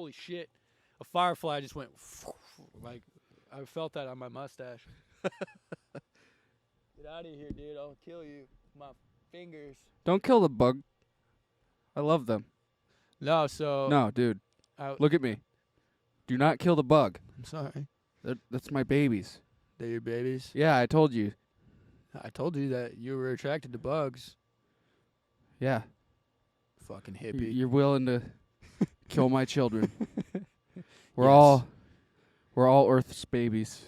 holy shit, a firefly just went like I felt that on my mustache. Get out of here, dude! I'll kill you. My fingers. Don't kill the bug. I love them. No, so No, dude. I, Look at me. Do not kill the bug. I'm sorry. That's my babies. They're your babies. Yeah, I told you. I told you that you were attracted to bugs. Yeah. Fucking hippie. You're willing to kill my children. We're Yes. all Earth's babies.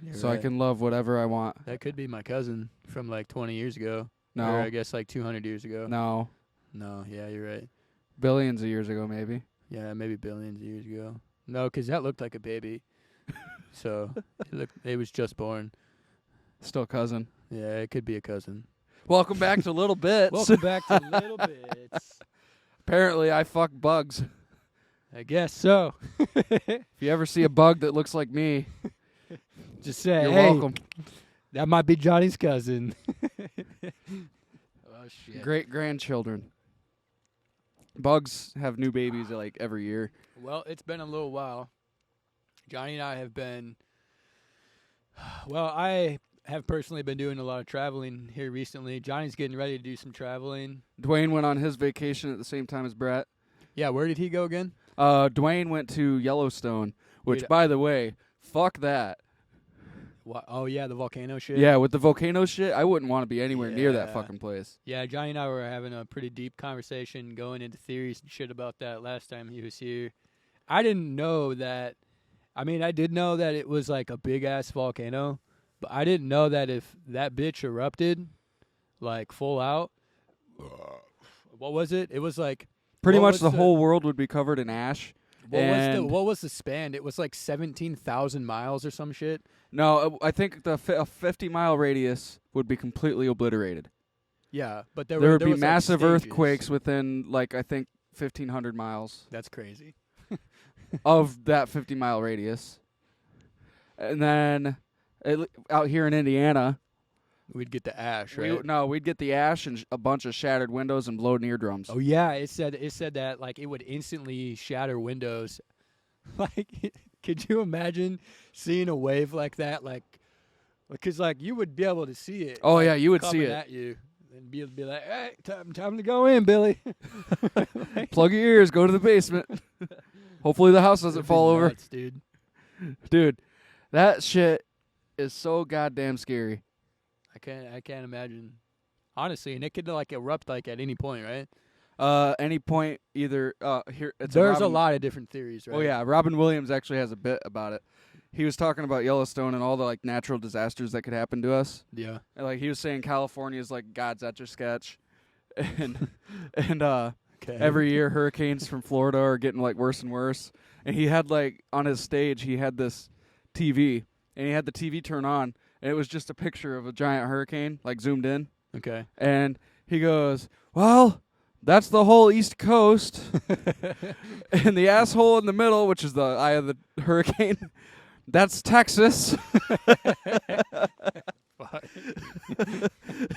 You're So I right. can love whatever I want. That could be my cousin from like 20 years ago. No. Or I guess like 200 years ago. No. No, yeah, you're right. Billions of years ago, maybe. Yeah, maybe billions of years ago. No, 'cause that looked like a baby. So it was just born. Still cousin. Yeah, it could be a cousin. Welcome back to Little Bits. Welcome back to Little Bits. Apparently, I fuck bugs. I guess so. If you ever see a bug that looks like me, Just say, you're hey, welcome. that might be Johnny's cousin. Oh, shit. Great grandchildren. Bugs have new babies like every year. Well, it's been a little while. Johnny and I have been. Well, I have personally been doing a lot of traveling here recently. Johnny's getting ready to do some traveling. Dwayne went on his vacation at the same time as Brett. Yeah, where did he go again? Dwayne went to Yellowstone, which, Dude, by the way, fuck that. Oh, yeah, the volcano shit. Yeah, with the volcano shit, I wouldn't want to be anywhere near that Yeah. fucking place. Yeah, Johnny and I were having a pretty deep conversation going into theories and shit about that last time he was here. I didn't know that. I mean, I did know that it was like a big ass volcano, but I didn't know that if that bitch erupted, like full out, what was it? It was like Pretty what much was the whole world would be covered in ash. what was the span? It was like 17,000 miles or some shit. No, I think a 50-mile radius would be completely obliterated. Yeah, but There there would be was, like, massive stages. earthquakes within, like, I think 1,500 miles That's crazy. of that 50-mile radius. And then out here in Indiana, We'd get the ash, right? we'd get the ash and a bunch of shattered windows and blown eardrums. Oh yeah, it said that like it would instantly shatter windows. Like, could you imagine seeing a wave like that? Like, because like you would be able to see it. Oh, yeah, you would coming see it. at you, and be like, "Hey, time to go in, Billy." Plug your ears, go to the basement. Hopefully the house doesn't It'd be fall over. nuts, dude. Dude, that shit is so goddamn scary. I can't imagine. Honestly, and it could like erupt like at any point, right? Any point either here it's There's a Robin- lot of different theories, right? Oh yeah, Robin Williams actually has a bit about it. He was talking about Yellowstone and all the like natural disasters that could happen to us. Yeah. And, like he was saying California is like God's Etch-a-Sketch. And Okay. every year hurricanes from Florida are getting like worse and worse. And he had like on his stage he had this TV and he had the TV turn on and it was just a picture of a giant hurricane like zoomed in. Okay. And he goes, "Well, that's the whole East Coast." And the asshole in the middle, which is the eye of the hurricane, that's Texas.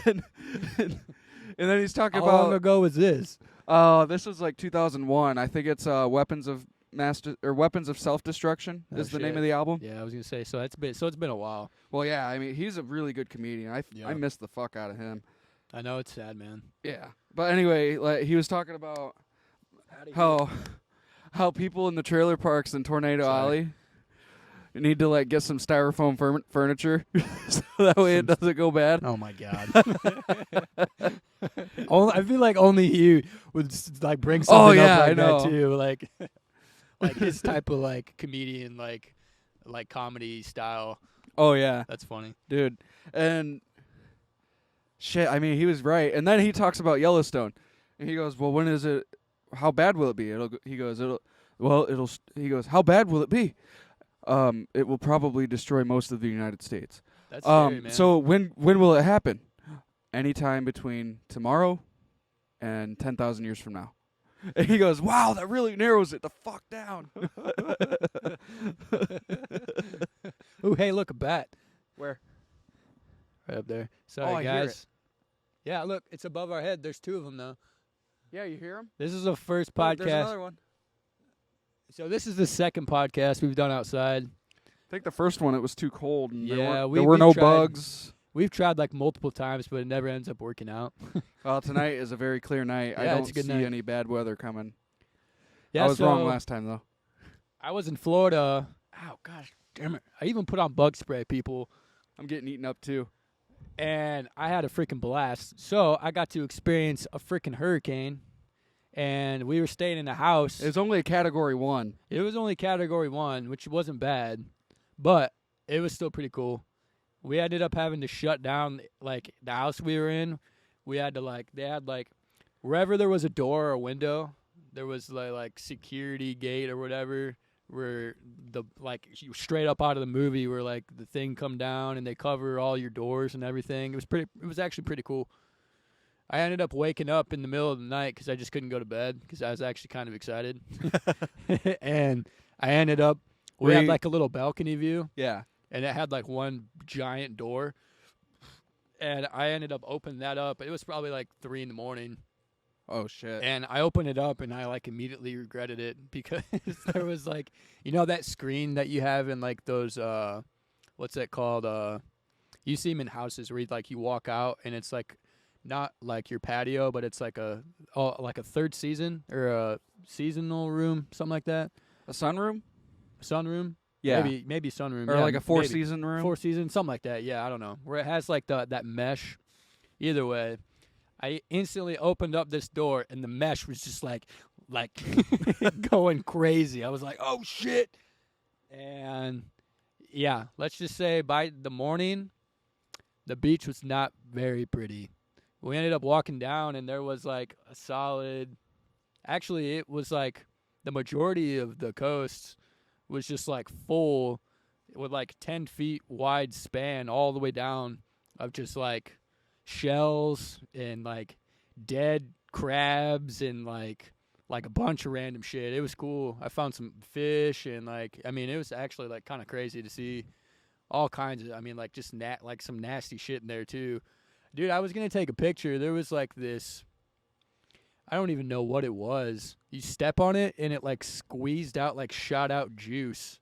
and, and then he's talking How long about ago was this? this was like 2001. I think it's weapons of self-destruction Oh, is the name shit. of the album. Yeah, I was gonna say. So it's been a while. Well, yeah, I mean he's a really good comedian. I Yeah. miss the fuck out of him. I know it's sad, man. Yeah, but anyway, like he was talking about how people in the trailer parks in Tornado Sorry. Alley need to like get some styrofoam furniture so that way it doesn't go bad. Oh my god. I feel like only he would like bring something yeah, up like I know. that too, like like his type of like comedian, like comedy style. Oh yeah, That's funny. dude, and shit. I mean, he was right. And then he talks about Yellowstone, and he goes, "Well, when is it? How bad will it be?" He goes, He goes, "How bad will it be? It will probably destroy most of the United States." That's scary, man. So when will it happen? Anytime between tomorrow and 10,000 years from now. And he goes, "Wow, that really narrows it the fuck down." Ooh, hey, look, a bat. Where? Right up there. Sorry, I hear guys. it. Yeah, look, it's above our head. There's two of them, though. Yeah, you hear him? This is the first There's podcast. another one. So this is the second podcast we've done outside. I think the first one it was too cold and Yeah, there we've were no tried- bugs. We've tried like multiple times, but it never ends up working out. Well, tonight is a very clear night. I Yeah, don't it's a good see night. any bad weather coming. Yeah, I was wrong so last time though. I was in Florida. Ow, gosh, damn it! I even put on bug spray, people, I'm getting eaten up too. and I had a freaking blast. So I got to experience a freaking hurricane, and we were staying in a house. It was only a Category 1. It was only Category 1, which wasn't bad, but it was still pretty cool. We ended up having to shut down, like, the house we were in. We had to, like, they had, like, wherever there was a door or a window, there was, like security gate or whatever, where the, like, you straight up out of the movie where, like, the thing come down and they cover all your doors and everything. It was actually pretty cool. I ended up waking up in the middle of the night because I just couldn't go to bed because I was actually kind of excited. And I ended up, we had like a little balcony view, Yeah. and it had like one giant door. And I ended up opening that up. It was probably like 3 a.m. Oh shit. And I opened it up and I like immediately regretted it because there was like, you know, that screen that you have in like those, what's that called? You see them in houses where you walk out and it's like, not like your patio, but it's like a third season or a seasonal room, something like that. A sunroom? Sunroom? Yeah. Maybe sunroom. Or Yeah, like a maybe. four-season room? 4 season, something like that. Yeah, I don't know. Where it has like that mesh. Either way, I instantly opened up this door and the mesh was just like going crazy. I was like, "Oh shit!" And yeah, let's just say by the morning, the beach was not very pretty. We ended up walking down and there was like a solid. Actually, it was like the majority of the coast was just like full with like 10 feet wide span all the way down of just like shells and like dead crabs and like a bunch of random shit. It was cool. I found some fish and like, I mean, it was actually like kind of crazy to see all kinds of, I mean, like just like some nasty shit in there too. Dude, I was going to take a picture. There was like this, I don't even know what it was. You step on it and it like squeezed out, like shot out juice.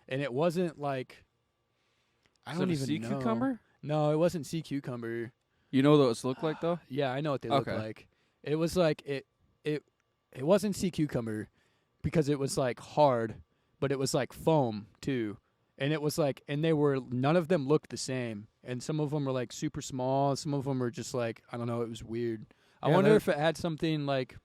And it wasn't like, I Is don't it a even sea know. cucumber? No, it wasn't sea cucumber. You know what those look like though? Yeah, I know what they Okay. look like. It was like, it wasn't sea cucumber because it was like hard, but it was like foam too. And it was like, and none of them looked the same. And some of them were like super small. Some of them were just like, I don't know, it was weird. I Yeah, wonder they're- if it had something like,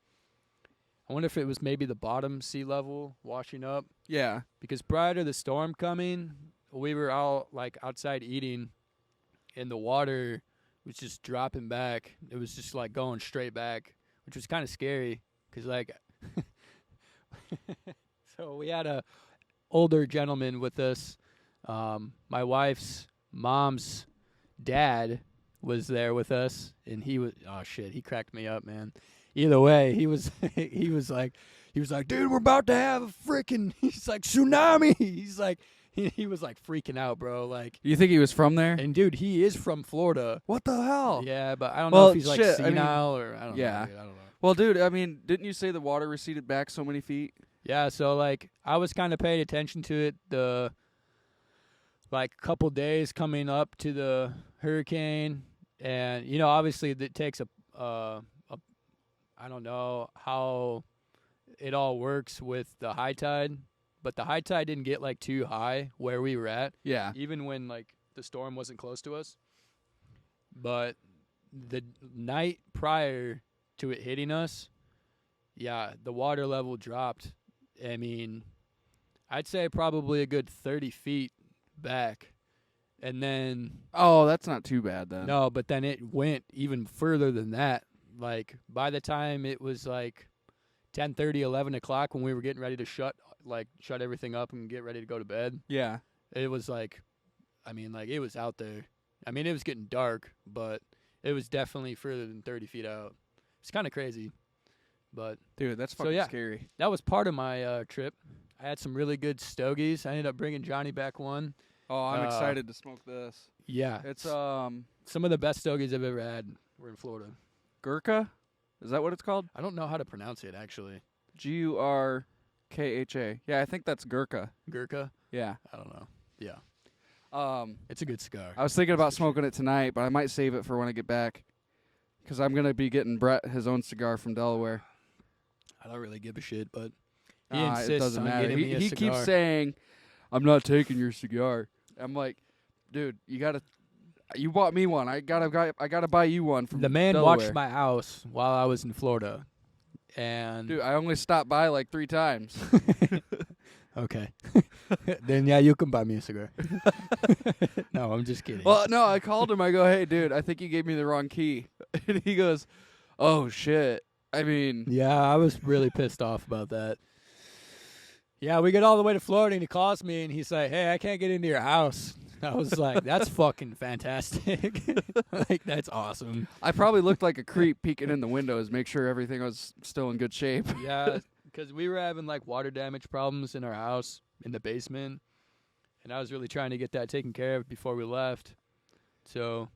I wonder if it was maybe the bottom sea level washing up. Yeah. Because prior to the storm coming, we were all like outside eating and the water was just dropping back. It was just like going straight back, which was kind of scary because like, so we had a older gentleman with us. My wife's mom's dad was there with us, and he was, oh shit, he cracked me up, man. Either way, he was he was like, dude, we're about to have a freaking, he's like, tsunami. He's like, he was like freaking out, bro. Like, You think he was from there? and dude, he is from Florida. What the hell? Yeah, but I don't know Well, if he's like shit, I mean, senile or I don't yeah. know. Dude, I don't know. Well, dude, I mean, didn't you say the water receded back so many feet? Yeah, so like I was kind of paying attention to it the like couple days coming up to the hurricane, and you know obviously it takes a I don't know how it all works with the high tide, but the high tide didn't get like too high where we were at, Yeah. even when like the storm wasn't close to us. But the night prior to it hitting us, yeah, the water level dropped. I mean, I'd say probably a good 30 feet back. And then, Oh, that's not too bad then. no, but then it went even further than that. Like, by the time it was like 10:30, 11 o'clock when we were getting ready to shut everything up and get ready to go to bed, Yeah. it was like, I mean, like, it was out there. I mean, it was getting dark, but it was definitely further than 30 feet out. It's kind of crazy. But Dude, that's So, fucking yeah. scary. that was part of my trip. I had some really good stogies. I ended up bringing Johnny back one. Oh, I'm Uh, excited to smoke this. Yeah. It's some of the best stogies I've ever had were in Florida. Gurkha? Is that what it's called? I don't know how to pronounce it, actually. Gurkha. KHA. Yeah, I think that's Gurkha. Gurkha? Yeah. I don't know. Yeah. Um, It's a good cigar. I was thinking about That's for sure. smoking it tonight, but I might save it for when I get back. Because I'm going to be getting Brett his own cigar from Delaware. I don't really give a shit, but he It insists doesn't on matter. getting me a He cigar. keeps saying, I'm not taking your cigar. I'm like, dude, you bought me one. I gotta buy you one from The man Delaware. watched my house while I was in Florida, and Dude, I only stopped by like 3 times. okay, then yeah, you can buy me a cigar. No, I'm just kidding. Well, no, I called him. I go, hey, dude, I think you gave me the wrong key. And he goes, oh, shit. I mean, Yeah, I was really pissed off about that. Yeah, we get all the way to Florida, and he calls me, and he's like, "Hey, I can't get into your house." I was like, "That's fucking fantastic! Like, that's awesome." I probably looked like a creep peeking in the windows, make sure everything was still in good shape. Yeah, because we were having like water damage problems in our house in the basement, and I was really trying to get that taken care of before we left. So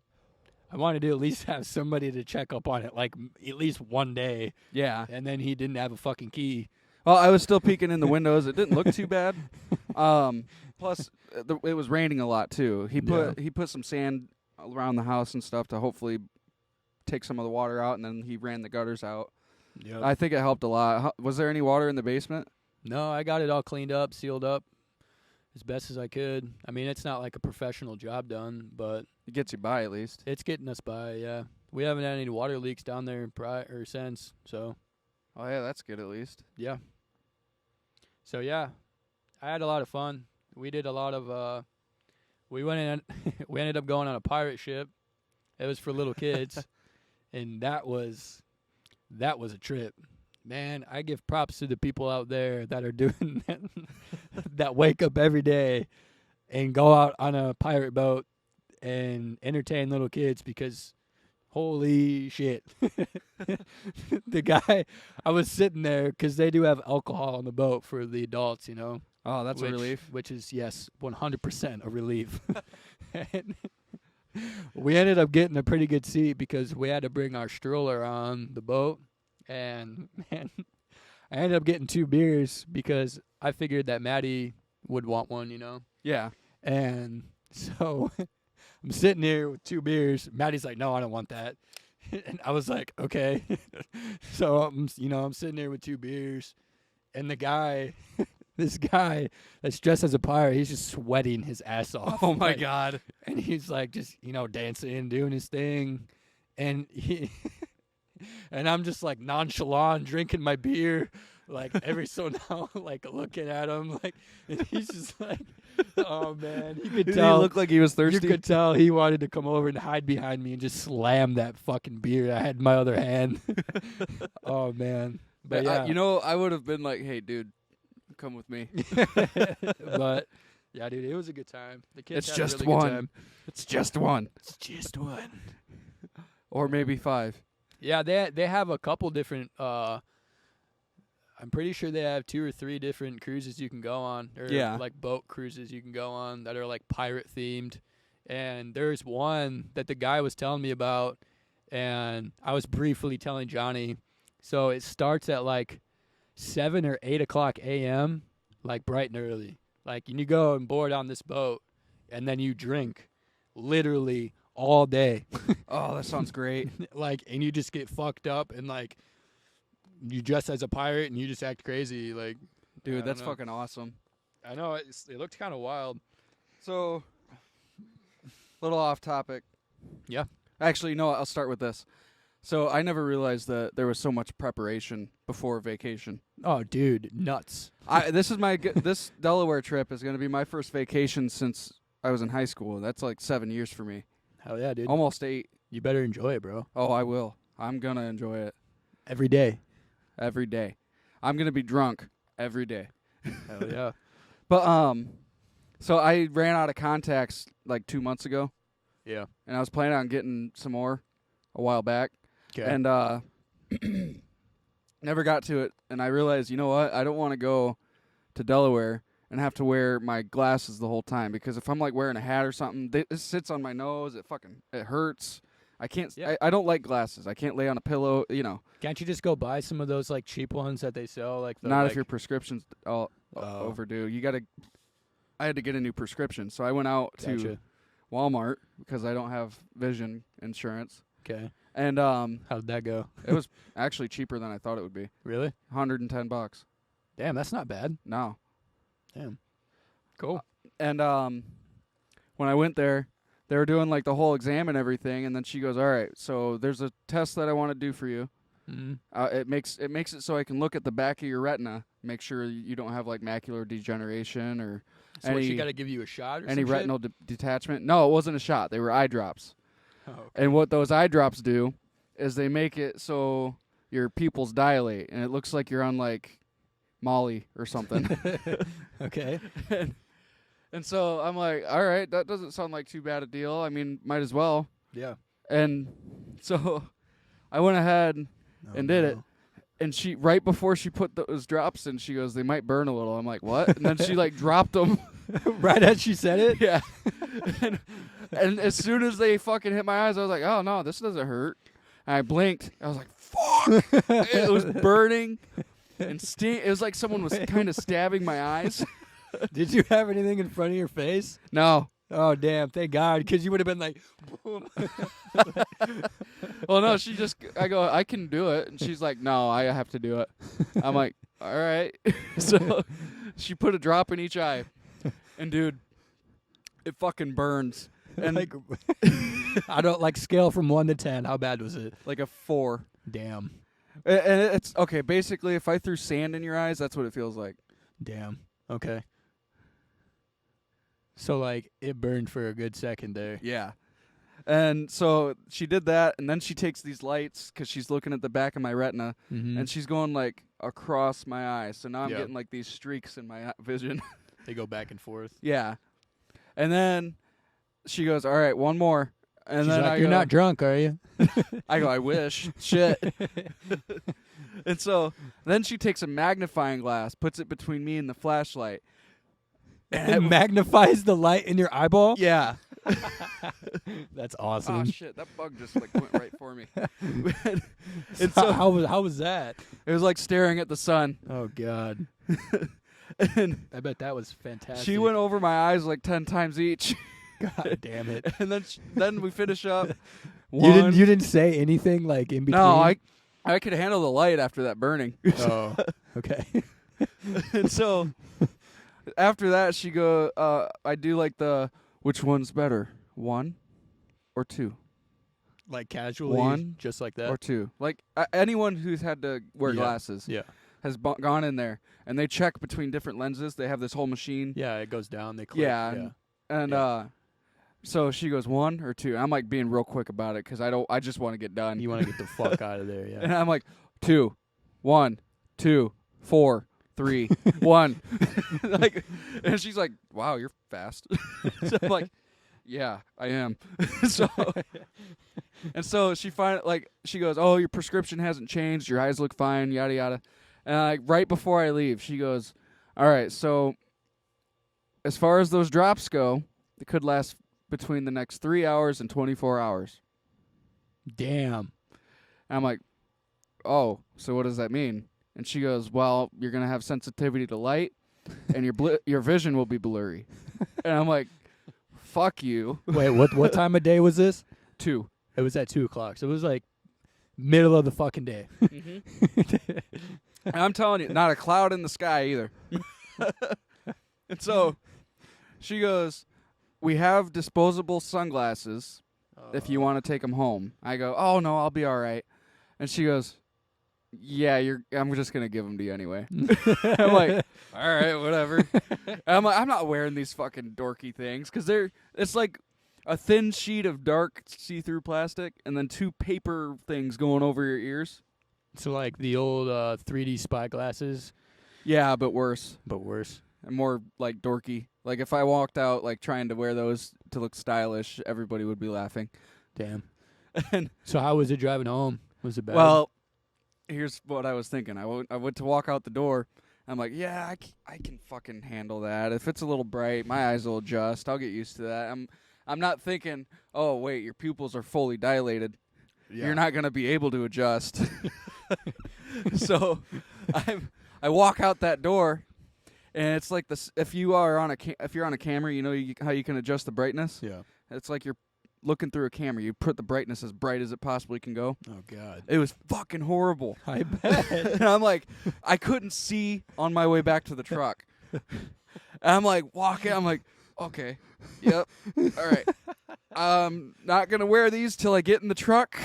I wanted to at least have somebody to check up on it, like at least one day. Yeah. And then he didn't have a fucking key. Well, I was still peeking in the windows. It didn't look too bad. Plus, it was raining a lot too. He put some sand around the house and stuff to hopefully take some of the water out, and then he ran the gutters out. Yeah. I think it helped a lot. Was there any water in the basement? No, I got it all cleaned up, sealed up as best as I could. I mean, it's not like a professional job done, but It gets you by at least. it's getting us by, yeah. We haven't had any water leaks down there since, so Oh yeah, that's good at least. yeah. So yeah, I had a lot of fun. We did a lot of we we ended up going on a pirate ship. It was for little kids. And that was a trip. Man, I give props to the people out there that are doing that, that wake up every day and go out on a pirate boat and entertain little kids, because holy shit. The guy, I was sitting there because they do have alcohol on the boat for the adults, you know. Oh, that's a relief. Which is, yes, 100% a relief. And we ended up getting a pretty good seat because we had to bring our stroller on the boat. And, man, I ended up getting 2 beers because I figured that Maddie would want one, you know. Yeah. And so I'm sitting here with 2 beers. Maddie's like, "No, I don't want that." And I was like, "Okay." So I'm sitting there with 2 beers, and the guy, this guy that's dressed as a pirate, he's just sweating his ass off. Oh my Like, God. and he's like just, dancing, doing his thing. And and I'm just like nonchalant drinking my beer, like every so now, like looking at him, like, and he's just like, oh man, you could Did tell. he look like he was thirsty? You could tell he wanted to come over and hide behind me and just slam that fucking beer I had in my other hand. Oh man, but yeah, I would have been like, "Hey, dude, come with me." but yeah, dude, it was a good time. The kids It's had a just really good one. time. It's just one, It's just one. or maybe 5. Yeah, they have a couple different. I'm pretty sure they have 2 or 3 different cruises you can go on, or Yeah. like boat cruises you can go on that are like pirate themed. And there's one that the guy was telling me about, and I was briefly telling Johnny. So it starts at like 7 or 8 o'clock a.m., like bright and early. Like, and you go and board on this boat, and then you drink, literally all day. Oh, that sounds great. Like, and you just get fucked up, and like you dress as a pirate and you just act crazy, like, I Dude, don't that's know. fucking awesome. I know it looked kind of wild. So, little off topic. Yeah. Actually, no, I'll start with this. So, I never realized that there was so much preparation before vacation. Oh, dude, nuts. This Delaware trip is going to be my first vacation since I was in high school. That's like 7 years for me. Hell yeah, dude. Almost 8. You better enjoy it, bro. Oh, I will. I'm going to enjoy it Every day. every day. I'm going to be drunk every day. Hell yeah. But so I ran out of contacts like 2 months ago, Yeah. and I was planning on getting some more a while back, Okay. and never got to it. And I realized, you know what? I don't want to go to Delaware and have to wear my glasses the whole time, because if I'm like wearing a hat or something, it sits on my nose. It hurts. I can't. Yeah. I don't like glasses. I can't lay on a pillow. Can't you just go buy some of those like cheap ones that they sell? Like the, Not like, if your prescription's all Oh. overdue. You gotta. I had to get a new prescription, so I went out to Gotcha. Walmart because I don't have vision insurance, Okay. and How'd that go? it was actually cheaper than I thought it would be. Really? $110. Damn, that's not bad. No. Damn. Cool. And when I went there, they were doing like the whole exam and everything, and then she goes, "All right, so there's a test that I want to do for you. Mm-hmm. It makes it so I can look at the back of your retina, make sure you don't have like macular degeneration or So what, she any got to give you a shot or any some shit? retinal detachment. No, it wasn't a shot. They were eye drops. Oh, okay. And what those eye drops do is they make it so your pupils dilate, and it looks like you're on like Molly or something. Okay. And so I'm like, all right, that doesn't sound like too bad a deal. I mean, might as well. Yeah. And so I went ahead and did it. And she, right before she put those drops in, she goes, "They might burn a little." I'm like, "What?" And then she like dropped them. Right as she said it? Yeah. and as soon as they fucking hit my eyes, I was like, "Oh no, this doesn't hurt." And I blinked. I was like, "Fuck!" It was burning and it was like someone was kind of stabbing my eyes. Did you have anything in front of your face? No. Oh, damn. Thank God. Because you would have been like, boom. Well, no, I go, "I can do it." And she's like, "No, I have to do it." I'm like, "All right." So she put a drop in each eye. And, dude, it fucking burns. And Like, I don't like scale from 1 to 10. How bad was it? like a 4. Damn. And it's, okay, basically, if I threw sand in your eyes, that's what it feels like. Damn. Okay. So, like, it burned for a good second there. Yeah. And so she did that, and then she takes these lights because she's looking at the back of my retina, Mm-hmm. and she's going, like, across my eyes. So now I'm Yeah. getting, like, these streaks in my vision. They go back and forth. Yeah. And then she goes, "All right, one more." And She's then like, I "You're go, not drunk, are you?" I go, "I wish." Shit. And so then she takes a magnifying glass, puts it between me and the flashlight. And it magnifies the light in your eyeball? Yeah. That's Oh, awesome. shit. That bug just like went right for me. And So so how was that? it was like staring at the sun. Oh, God. And I bet that was fantastic. she went over my eyes like 10 times each. God damn it. And then we finish up. You didn't say anything like in between? No, I could handle the light after that burning. Oh, okay. And so after that, she I do like which one's better, 1 or 2? Like casually, 1 just like that. or 2. Like anyone who's had to wear Yeah. glasses Yeah, has gone in there, and they check between different lenses. They have this whole machine. yeah. It goes down. They click. Yeah, Yeah. And so she goes 1 or 2. I'm like being real quick about it because I just want to get done. You want to get the fuck out of there. Yeah. And I'm like 2, 1, 2, 4, 3, 1. Like, and she's like, "Wow, you're fast." So I'm like, "Yeah, I am." So, and so she she goes, "Oh, your prescription hasn't changed. Your eyes look fine, yada yada." And right before I leave, she goes, "All right, so as far as those drops go, it could last between the next 3 hours and 24 hours." Damn. And I'm like, "Oh, so what does that mean?" And she goes, "Well, you're gonna have sensitivity to light, and your vision will be blurry." And I'm like, "Fuck you." Wait, what time of day was this? 2. It was at 2:00. So it was like middle of the fucking day. And I'm telling you, not a cloud in the sky either. And so she goes, "We have disposable sunglasses if you want to take them home." I go, "Oh no, I'll be all right." And she goes, "Yeah, I'm just gonna give them to you anyway." I'm like, "All right, whatever." And I'm like, "I'm not wearing these fucking dorky things because it's like a thin sheet of dark see-through plastic and then 2 paper things going over your ears." So like the old 3D spy glasses, Yeah, but worse but worse. and more like dorky. Like if I walked out like trying to wear those to look stylish, everybody would be laughing. Damn. And So how was it driving home? Was it bad? well, here's what I was thinking. I went to walk out the door. I'm like, "Yeah, I can fucking handle that. If it's a little bright, my eyes will adjust. I'll get used to that." I'm not thinking, oh wait, your pupils are fully dilated. You're not gonna be able to adjust. So I walk out that door, and it's like this. If you're on a camera, you know how you can adjust the brightness. Yeah. It's like you're looking through a camera. You put the brightness as bright as it possibly can go. Oh God. It was fucking horrible. I bet. And I'm like, I couldn't see on my way back to the truck. And I'm like walking. I'm like, okay, yep, all right. I'm not gonna wear these till I get in the truck,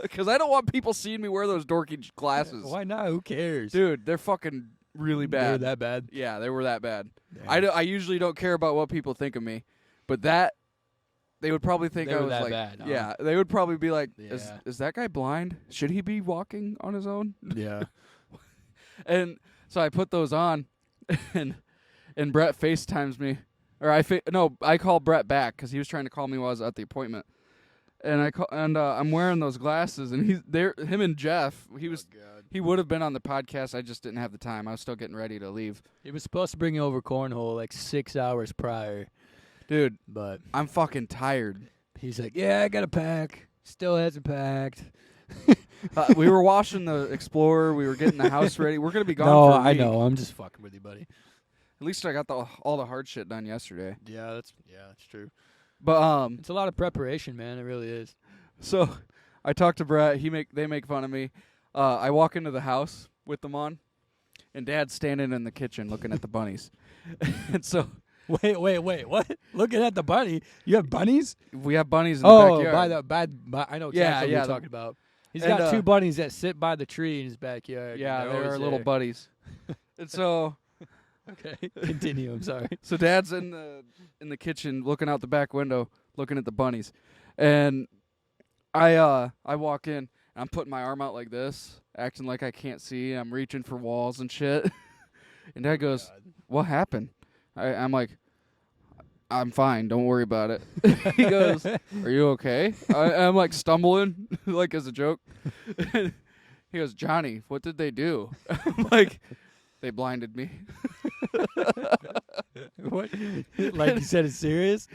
because I don't want people seeing me wear those dorky glasses. Why not? Who cares? Dude, they're fucking really They were bad. that bad? Yeah, they were that bad. Damn. I usually don't care about what people think of me, but that they would probably think They I were was that like, bad, huh? yeah, they would probably be like, Yeah. is that guy blind? Should he be walking on his own? Yeah. And so I put those on, and Brett FaceTimes me, or I call Brett back because he was trying to call me while I was at the appointment, and I'm wearing those glasses, and him and Jeff, he would have been on the podcast. I just didn't have the time. I was still getting ready to leave. He was supposed to bring you over cornhole like 6 hours prior, Dude, but I'm fucking tired. he's like, "Yeah, I got to pack." Still hasn't packed. We were washing the Explorer. We were getting the house ready. We're gonna be gone. No, for a I week. know. I'm just fucking with you, buddy. At least I got all the hard shit done yesterday. Yeah, that's true. But It's a lot of preparation, man. It really is. so I talked to Brett. They make fun of me. I walk into the house with them on, and Dad's standing in the kitchen looking at the bunnies. And so Wait, what? Looking at the bunny. You have bunnies? we have bunnies in the Oh, backyard. by I know exactly Yeah, what yeah, you're talking about. He's and, got two bunnies that sit by the tree in his backyard. Yeah, and they're our always little there. buddies. And so Okay, continue. I'm sorry. So Dad's in the kitchen looking out the back window, looking at the bunnies, and I walk in and I'm putting my arm out like this, acting like I can't see. I'm reaching for walls and shit. And Dad goes, "What happened?" I'm like, "I'm fine. Don't worry about it." He goes, "Are you okay?" I'm like stumbling, like as a joke. He goes, "Johnny, what did they do?" I'm like, "They blinded me." What? Like you said, it's serious?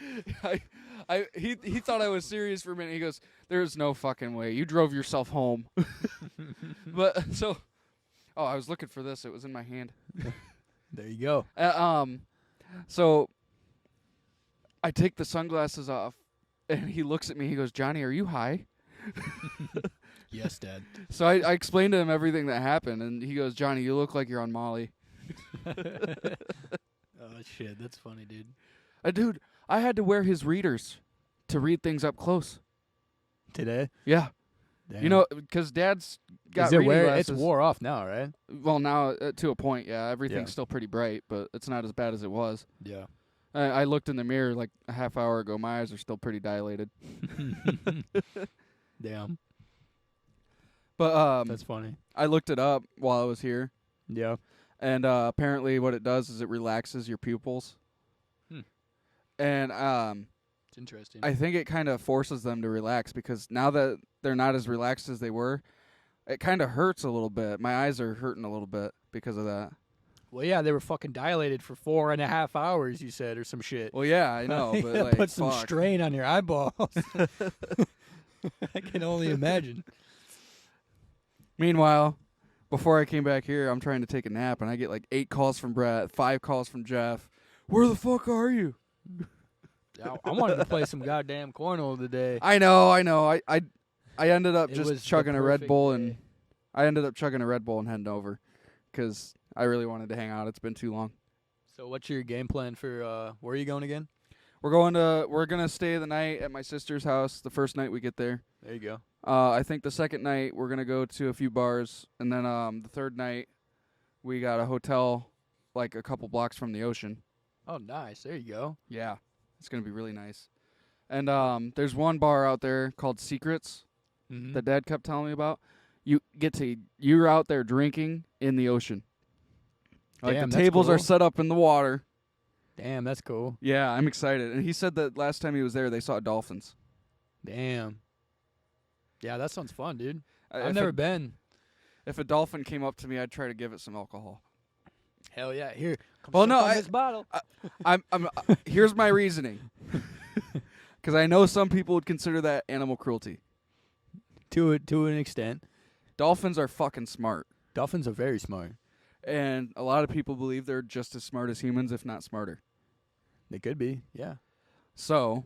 He thought I was serious for a minute. He goes, "There's no fucking way. You drove yourself home." But so, I was looking for this. It was in my hand. There you go. So I take the sunglasses off, and he looks at me. He goes, "Johnny, are you high?" Yes, Dad. So I explained to him everything that happened, and he goes, "Johnny, you look like you're on Molly." Oh shit, that's funny, dude. Dude, I had to wear his readers to read things up close. Today? Yeah. Damn. You know, because Dad's got Is it reading it's glasses. wore off now, right? Well, now to a point, yeah. Everything's Yeah. still pretty bright, but it's not as bad as it was. Yeah. I looked in the mirror like a half hour ago. My eyes are still pretty dilated. Damn. But That's funny. I looked it up while I was here, Yeah. and apparently what it does is it relaxes your pupils. Hmm. And It's interesting. I think it kind of forces them to relax, because now that they're not as relaxed as they were, it kind of hurts a little bit. My eyes are hurting a little bit because of that. Well, yeah, they were fucking dilated for 4.5 hours, you said, or some shit. Well, yeah, I know, but That like, put some fuck. strain on your eyeballs. I can only imagine. Meanwhile, before I came back here, I'm trying to take a nap, and I get like 8 calls from Brett, 5 calls from Jeff. Where the fuck are you? I wanted to play some goddamn cornhole today. I know. I ended up It was just the chugging a Red perfect Bull, day. and I ended up chugging a Red Bull and heading over, because I really wanted to hang out. It's been too long. So what's your game plan for where are you going again? We're gonna stay the night at my sister's house the first night we get there. There you go. I think the second night we're gonna go to a few bars, and then the third night we got a hotel like a couple blocks from the ocean. Oh, nice. There you go. Yeah, it's gonna be really nice. And there's one bar out there called Secrets Mm-hmm. that Dad kept telling me about. You're out there drinking in the ocean. Like Damn, the that's tables are cool. set up in the water. Damn, that's cool. Yeah, I'm excited. And he said that last time he was there, they saw dolphins. Damn. Yeah, that sounds fun, dude. If I've never been. If a dolphin came up to me, I'd try to give it some alcohol. Hell yeah. Here. Come Well, suck no, on this bottle. I'm here's my reasoning. Because I know some people would consider that animal cruelty. To an extent. Dolphins are fucking smart. Dolphins are very smart. And a lot of people believe they're just as smart as humans, if not smarter. They could be, yeah. So,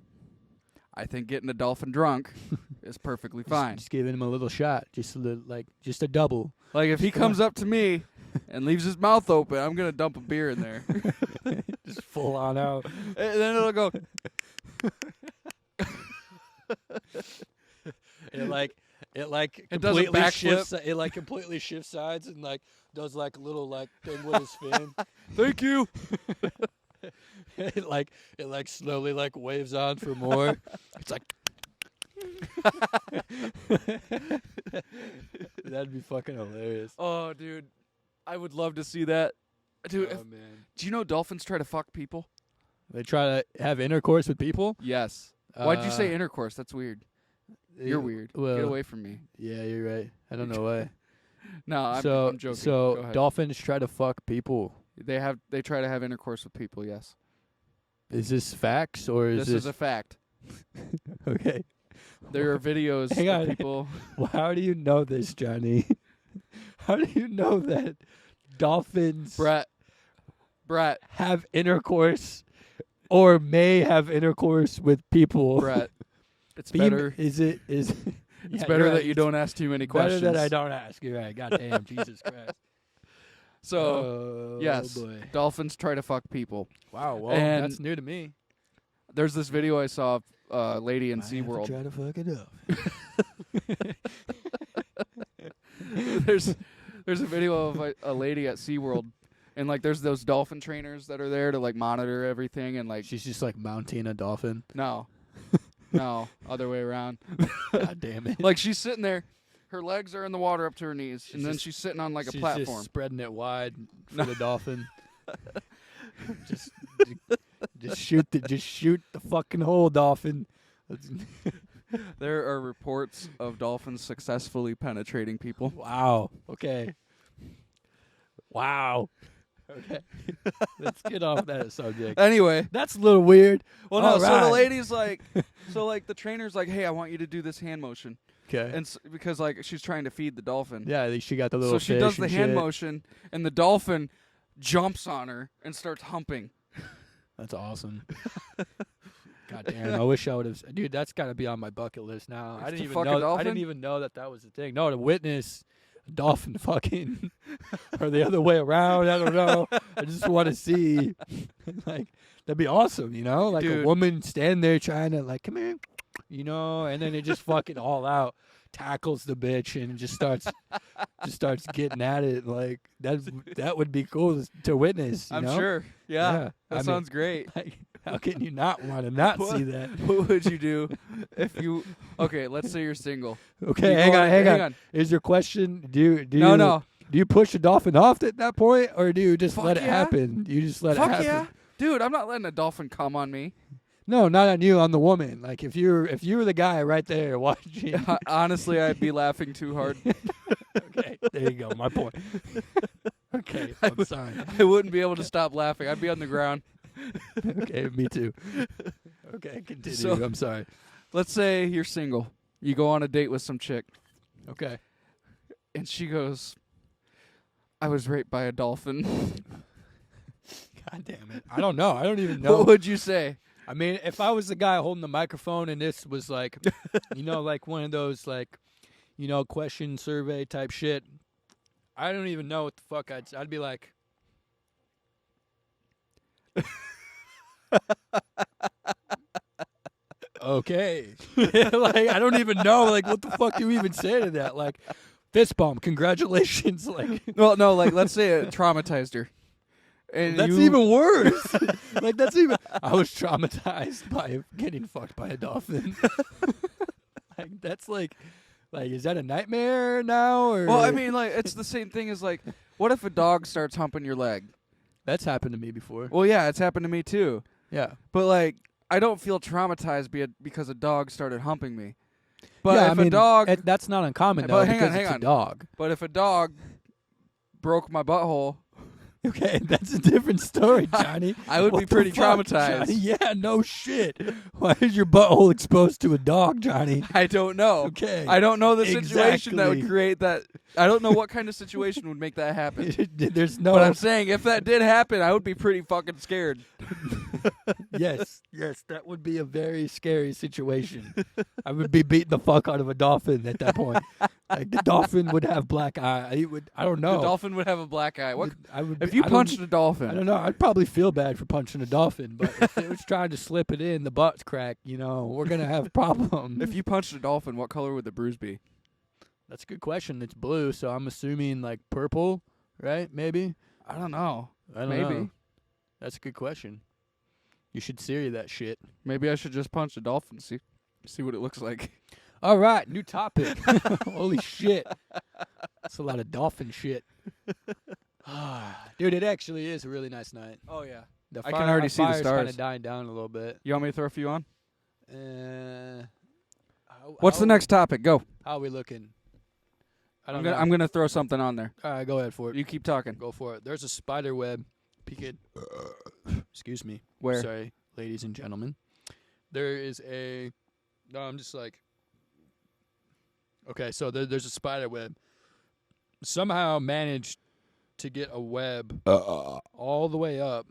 I think getting a dolphin drunk is perfectly fine. Just giving him a little shot, just a double. Like, if he comes up to me and leaves his mouth open, I'm going to dump a beer in there. Just full on out. And then it'll go... It does a completely backflip. shifts. It like completely shifts sides and like does like a little like thing with his fin. Thank you. it like slowly like waves on for more. It's like that'd be fucking hilarious. Oh, dude. I would love to see that. Dude, Oh man, do you know dolphins try to fuck people? they try to have intercourse with people. Yes. Why'd you say intercourse? That's weird. You're weird. Well, Get away from me. Yeah, you're right. I don't know why. No, I'm joking. Go So ahead. dolphins try to fuck people. They try to have intercourse with people, yes. Is this facts or is This is a fact. okay? There are videos Hang on. of people. Well, how do you know this, Johnny? How do you know that dolphins Brett. have intercourse or may have intercourse with people? Brett. It's better. It's It's yeah, better you're that right. you don't ask too many Better questions. that I don't ask. You're right. God damn, Jesus Christ. So, Oh, yes, boy. dolphins try to fuck people. Wow. Well, And- that's new to me. There's this video I saw of a lady in Might have to SeaWorld. Try to fuck it up. There's a video of a lady at SeaWorld, and like there's those dolphin trainers that are there to like monitor everything, and like She's just like mounting a dolphin. no, other way around. God damn it. Like she's sitting there, her legs are in the water up to her knees, She's and then just- she's sitting on like a She's platform. just spreading it wide for the dolphin. just shoot the fucking hole, dolphin. There are reports of dolphins successfully penetrating people. Wow. Okay. Wow. Okay. Let's get off that subject. Anyway, That's a little weird. well, no. All So the right. lady's like, the trainer's like, hey, I want you to do this hand motion, Okay. and because like she's trying to feed the dolphin. Yeah, she got the little So she fish does the and hand shit. motion, and the dolphin jumps on her and starts humping. That's awesome. God damn! I wish I would have. Dude, that's got to be on my bucket list now. I To didn't even fuck a know. I dolphin? didn't even know that was a thing. No, to witness a dolphin fucking, or the other way around. I don't know. I just want to see, like, that'd be awesome. You know, like Dude. a woman stand there trying to like, come here, and then it just fucking all out tackles the bitch and just starts getting at it. Like that would be cool to witness. You I'm know? sure. Yeah, Yeah. that I mean, sounds great. Like, how can you not want to not What? see that? What would you do if you? Okay, let's say you're single. Okay, You hang go on, hang on. on. Is your question? Do No. you push a dolphin off at that point, or do you just Fuck let it yeah. happen? You just let it Fuck happen. yeah, dude! I'm not letting a dolphin come on me. No, not on you, on the woman. Like if you were the guy right there watching. Honestly, I'd be laughing too hard. Okay, there you go. My point. Okay, I'm sorry. I wouldn't be able to stop laughing. I'd be on the ground. Okay, me too. Okay, continue. So- I'm sorry. Let's say you're single. You go on a date with some chick, Okay. and she goes, "I was raped by a dolphin." God damn it. I don't know. I don't even know. What would you say? I mean, if I was the guy holding the microphone and this was like, like one of those like, question survey type shit, I don't even know what the fuck I'd be like. Okay. Like I don't even know like what the fuck do you even say to that? Like fist bump, congratulations. Like Well, no, like let's say it traumatized her. And that's you- even worse. Like that's even I was traumatized by getting fucked by a dolphin. Like that's like is that a nightmare now or Well, I mean, like it's the same thing as like, what if a dog starts humping your leg? that's happened to me before. Well, yeah, it's happened to me too. Yeah. But like, I don't feel traumatized because a dog started humping me. But yeah, if I mean, a dog, that's not uncommon But though hang on, because hang it's on. a dog. but if a dog broke my butthole, Okay, that's a different story, Johnny. I would What be the pretty fuck, traumatized. Johnny? Yeah, no shit. Why is your butthole exposed to a dog, Johnny? I don't know. Okay. I don't know the situation that would Exactly. create that. I don't know what kind of situation would make that happen. There's no. But I'm saying if that did happen, I would be pretty fucking scared. yes, that would be a very scary situation. I would be beating the fuck out of a dolphin at that point. Like the dolphin would have black eye. He would. I don't know. The dolphin would have a black eye. What I would. if be- you I don't- punched a I dolphin? don't know. I'd probably feel bad for punching a dolphin, but if it was trying to slip it in, the butt's cracked. We're gonna have problems. If you punched a dolphin, what color would the bruise be? That's a good question. It's blue, so I'm assuming like purple, right? Maybe. I don't know. I don't Maybe. know. That's a good question. You should Siri that shit. Maybe I should just punch a dolphin see what it looks like. All right, new topic. Holy shit. That's a lot of dolphin shit. Dude, it actually is a really nice night. Oh yeah. The I can already see the fire's kind stars. of dying down a little bit. You want me to throw a few on? What's What's the next topic? Go. How are we looking? I don't I'm know. gonna, I'm gonna throw something on there. All right, go ahead for it. You keep talking. Go for it. There's a spider web. Peek Excuse me. Where? Sorry, ladies and gentlemen. There is a. No, I'm just like. Okay, so there's a spider web. Somehow managed to get a web all the way up,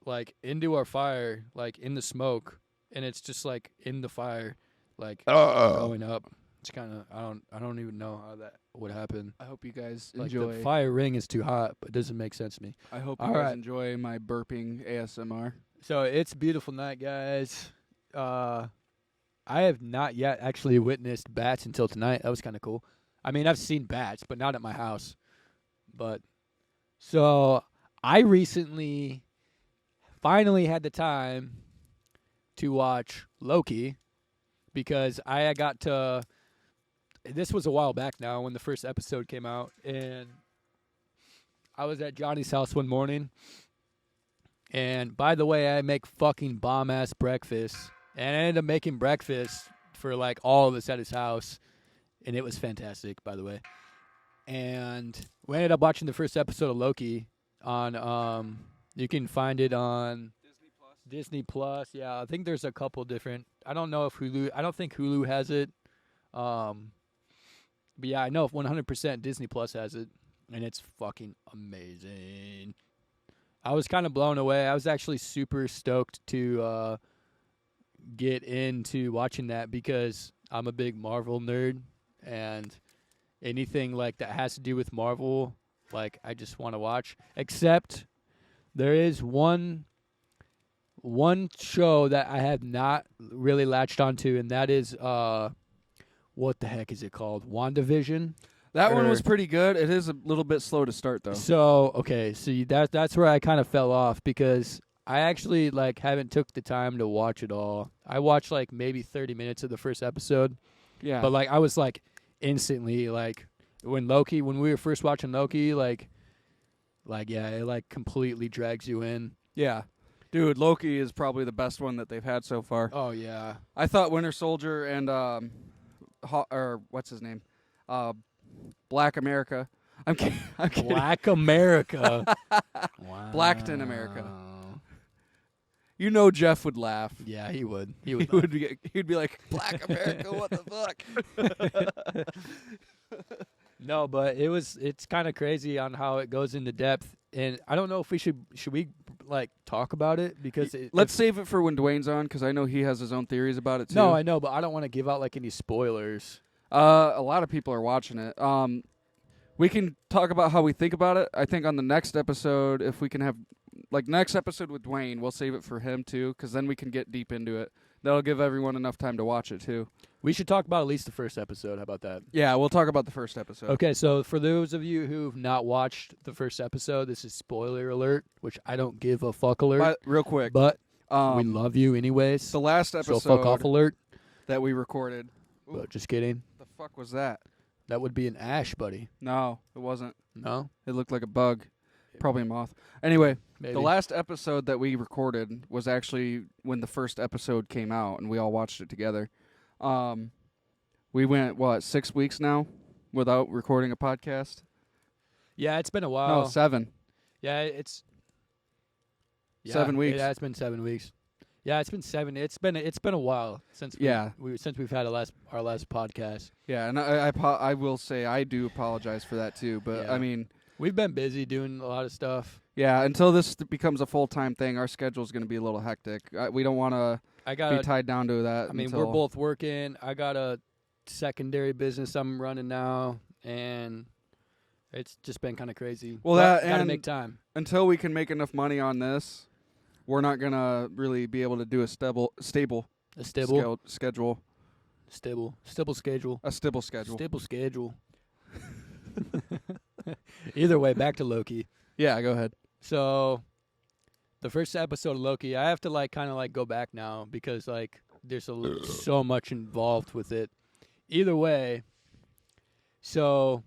like into our fire, like in the smoke, and it's just like in the fire, like going up. It's kind of I don't even know how that would happen. I hope you guys Like enjoy. the fire ring is too hot, but it doesn't make sense to me. I hope All you guys right. enjoy my burping ASMR. So it's a beautiful night, guys. I have not yet actually witnessed bats until tonight. That was kind of cool. I mean, I've seen bats, but not at my house. But so I recently finally had the time to watch Loki because I got to. This was a while back now when the first episode came out, and I was at Johnny's house one morning. And by the way, I make fucking bomb ass breakfast. And I ended up making breakfast for like all of us at his house. And it was fantastic, by the way. And we ended up watching the first episode of Loki on you can find it on Disney Plus. Yeah, I think there's a couple different. I don't know if Hulu. I don't think Hulu has it. But yeah, I know 100% Disney Plus has it, and it's fucking amazing. I was kind of blown away. I was actually super stoked to get into watching that because I'm a big Marvel nerd, and anything like that has to do with Marvel, like I just want to watch. Except there is one show that I have not really latched onto, and that is what the heck is it called? WandaVision. That one was Or- pretty good. It is a little bit slow to start though. So okay, see that's where I kind of fell off because I actually like haven't took the time to watch it all. I watched like maybe 30 minutes of the first episode, Yeah. but like I was like instantly like when we were first watching Loki, like yeah, it like completely drags you in. yeah. Dude, Loki is probably the best one that they've had so far. Oh yeah, I thought Winter Soldier and or what's his name? Black America. I'm kidding. I'm kidding. Black America. Wow. Blackton America. You know Jeff would laugh. Yeah, he would. He He would. would be, he'd be like, Black America, what the fuck? No, but it's kind of crazy on how it goes into depth, and I don't know if should we like talk about it because Let's save it for when Dwayne's on, because I know he has his own theories about it too. No, I know, but I don't want to give out like any spoilers. A lot of people are watching it. We can talk about how we think about it. I think on the next episode, if we can have next episode with Dwayne, we'll save it for him too, because then we can get deep into it. That'll give everyone enough time to watch it too. We should talk about at least the first episode. How about that? Yeah, we'll talk about the first episode. Okay, so for those of you who've not watched the first episode, this is spoiler alert, which I don't give a fuck alert, But real quick, but we love you anyways. the last So episode fuck off alert. that we recorded. Ooh. But just kidding. The fuck was that? That would be an ash, buddy. No, it wasn't. No, It looked like a bug, probably a moth. Anyway, maybe. the last episode that we recorded was actually when the first episode came out, and we all watched it together. We went 6 weeks now without recording a podcast. Yeah, it's been a while. No, 7. Yeah, it's 7 weeks. Yeah, it's been 7 weeks. Yeah, it's been 7. It's been a while since since we've had our last podcast. Yeah, and I will say I do apologize for that too. But Yeah. I mean, We've been busy doing a lot of stuff. yeah, until this becomes a full-time thing, our schedule's going to be a little hectic. We don't want to I be got. tied down to that. I mean, until, we're both working. I got a secondary business I'm running now, and it's just been kind of crazy. Well, But that gotta and make time. until we can make enough money on this, we're not going to really be able to do a stable A stable schedule. schedule. A stibble schedule. Stable schedule. Either way, back to Loki. Yeah, go ahead. So, the first episode of Loki, I have to kind of go back now because there's so much involved with it. Either way, so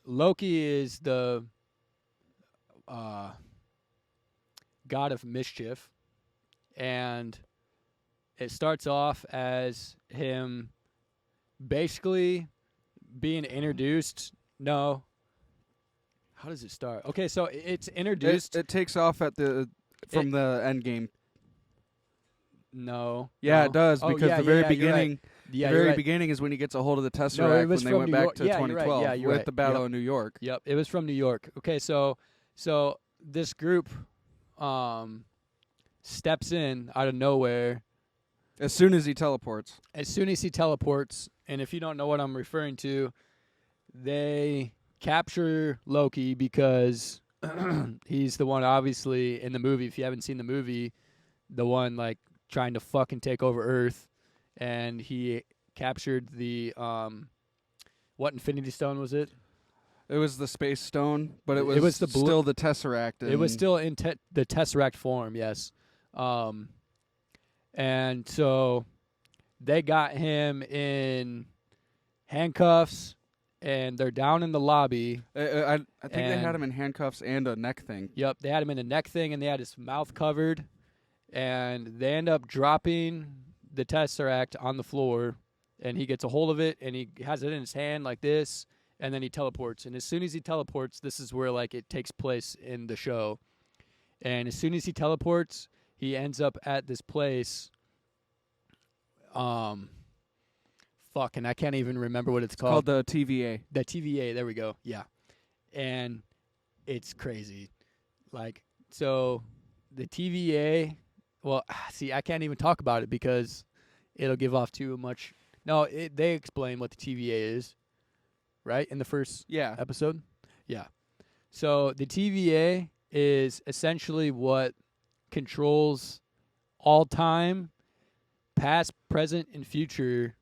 Loki is the god of mischief, and it starts off as him basically being introduced. No. How does it start? Okay, so it's introduced. It takes off at the end game. No. Yeah, no. it does because the very beginning. Yeah, the very you're right. beginning is when he gets a hold of the Tesseract No, it was when they from went New back York. to Yeah, you're right. 2012 Yeah, you're with right. the Battle Yep. of New York. Yep, it was from New York. Okay, so this group steps in out of nowhere As soon as he teleports. as soon as he teleports, and if you don't know what I'm referring to, they capture Loki because he's the one, obviously, in the movie. If you haven't seen the movie, the one trying to fucking take over Earth, and he captured the what Infinity Stone was it? It was the Space Stone, but it was, still the Tesseract. It was still in the Tesseract form, yes. And so they got him in handcuffs, and they're down in the lobby. I think they had him in handcuffs and a neck thing. Yep, they had him in a neck thing, and they had his mouth covered, and they end up dropping the Tesseract on the floor, and he gets a hold of it, and he has it in his hand like this, and then he teleports. And as soon as he teleports, this is where it takes place in the show. And as soon as he teleports, he ends up at this place. And I can't even remember what it's called. Called the TVA. The TVA, there we go. Yeah. And it's crazy. So the TVA, well, see, I can't even talk about it because it'll give off too much. No, they explain what the TVA is, right? In the first episode? Yeah. So the TVA is essentially what controls all time, past, present, and future,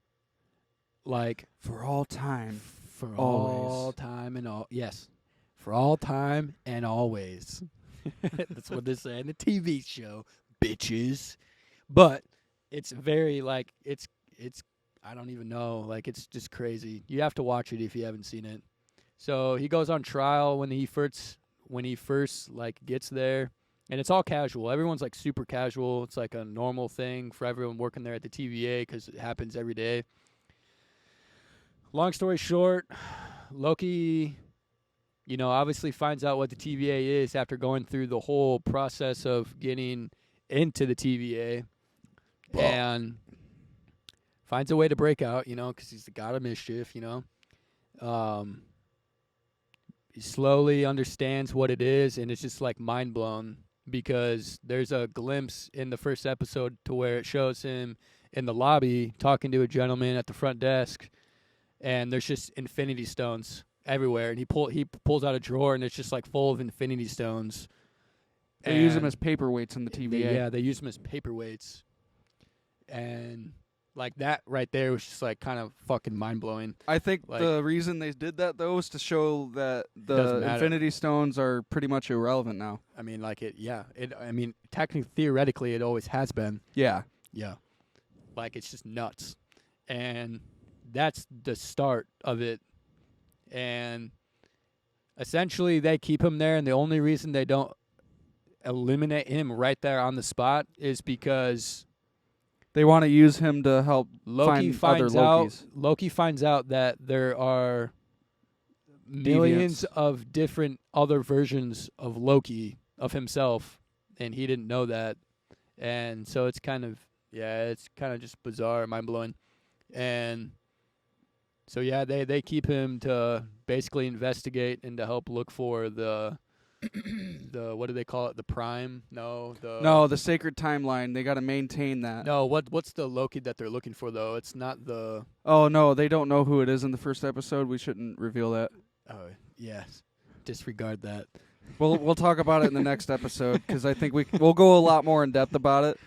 for all time. for Always. all time and all. Yes. For all time and always. That's what they say in the TV show, bitches. But it's very it's I don't even know. It's just crazy. You have to watch it if you haven't seen it. So he goes on trial when he first gets there, and it's all casual. Everyone's super casual. It's a normal thing for everyone working there at the TVA because it happens every day. Long story short, Loki, obviously finds out what the TVA is after going through the whole process of getting into the TVA, and finds a way to break out, because he's the god of mischief, He slowly understands what it is, and it's just mind blown because there's a glimpse in the first episode to where it shows him in the lobby talking to a gentleman at the front desk, and there's just Infinity Stones everywhere, and he pulls out a drawer, and it's just full of Infinity Stones. They use them as paperweights in the TVA. They use them as paperweights, and that right there was just kind of fucking mind blowing. I think the reason they did that though is to show that the Doesn't matter. Infinity Stones are pretty much irrelevant now. I mean, technically, theoretically, it always has been. Yeah. Yeah. It's just nuts. And that's the start of it. And essentially, they keep him there, and the only reason they don't eliminate him right there on the spot is because they want to use him to help Loki find other finds out. Lokis. Loki finds out that there are millions of different other versions of Loki, of himself, and he didn't know that. And so it's kind of just bizarre, mind-blowing. And so, yeah, they keep him to basically investigate and to help look for the what do they call it? The Prime? No, the sacred timeline. They got to maintain that. No, what's the Loki that they're looking for, though? It's not the... Oh, no, they don't know who it is in the first episode. We shouldn't reveal that. Oh, yes. Disregard that. We'll talk about it in the next episode, because I think we'll go a lot more in depth about it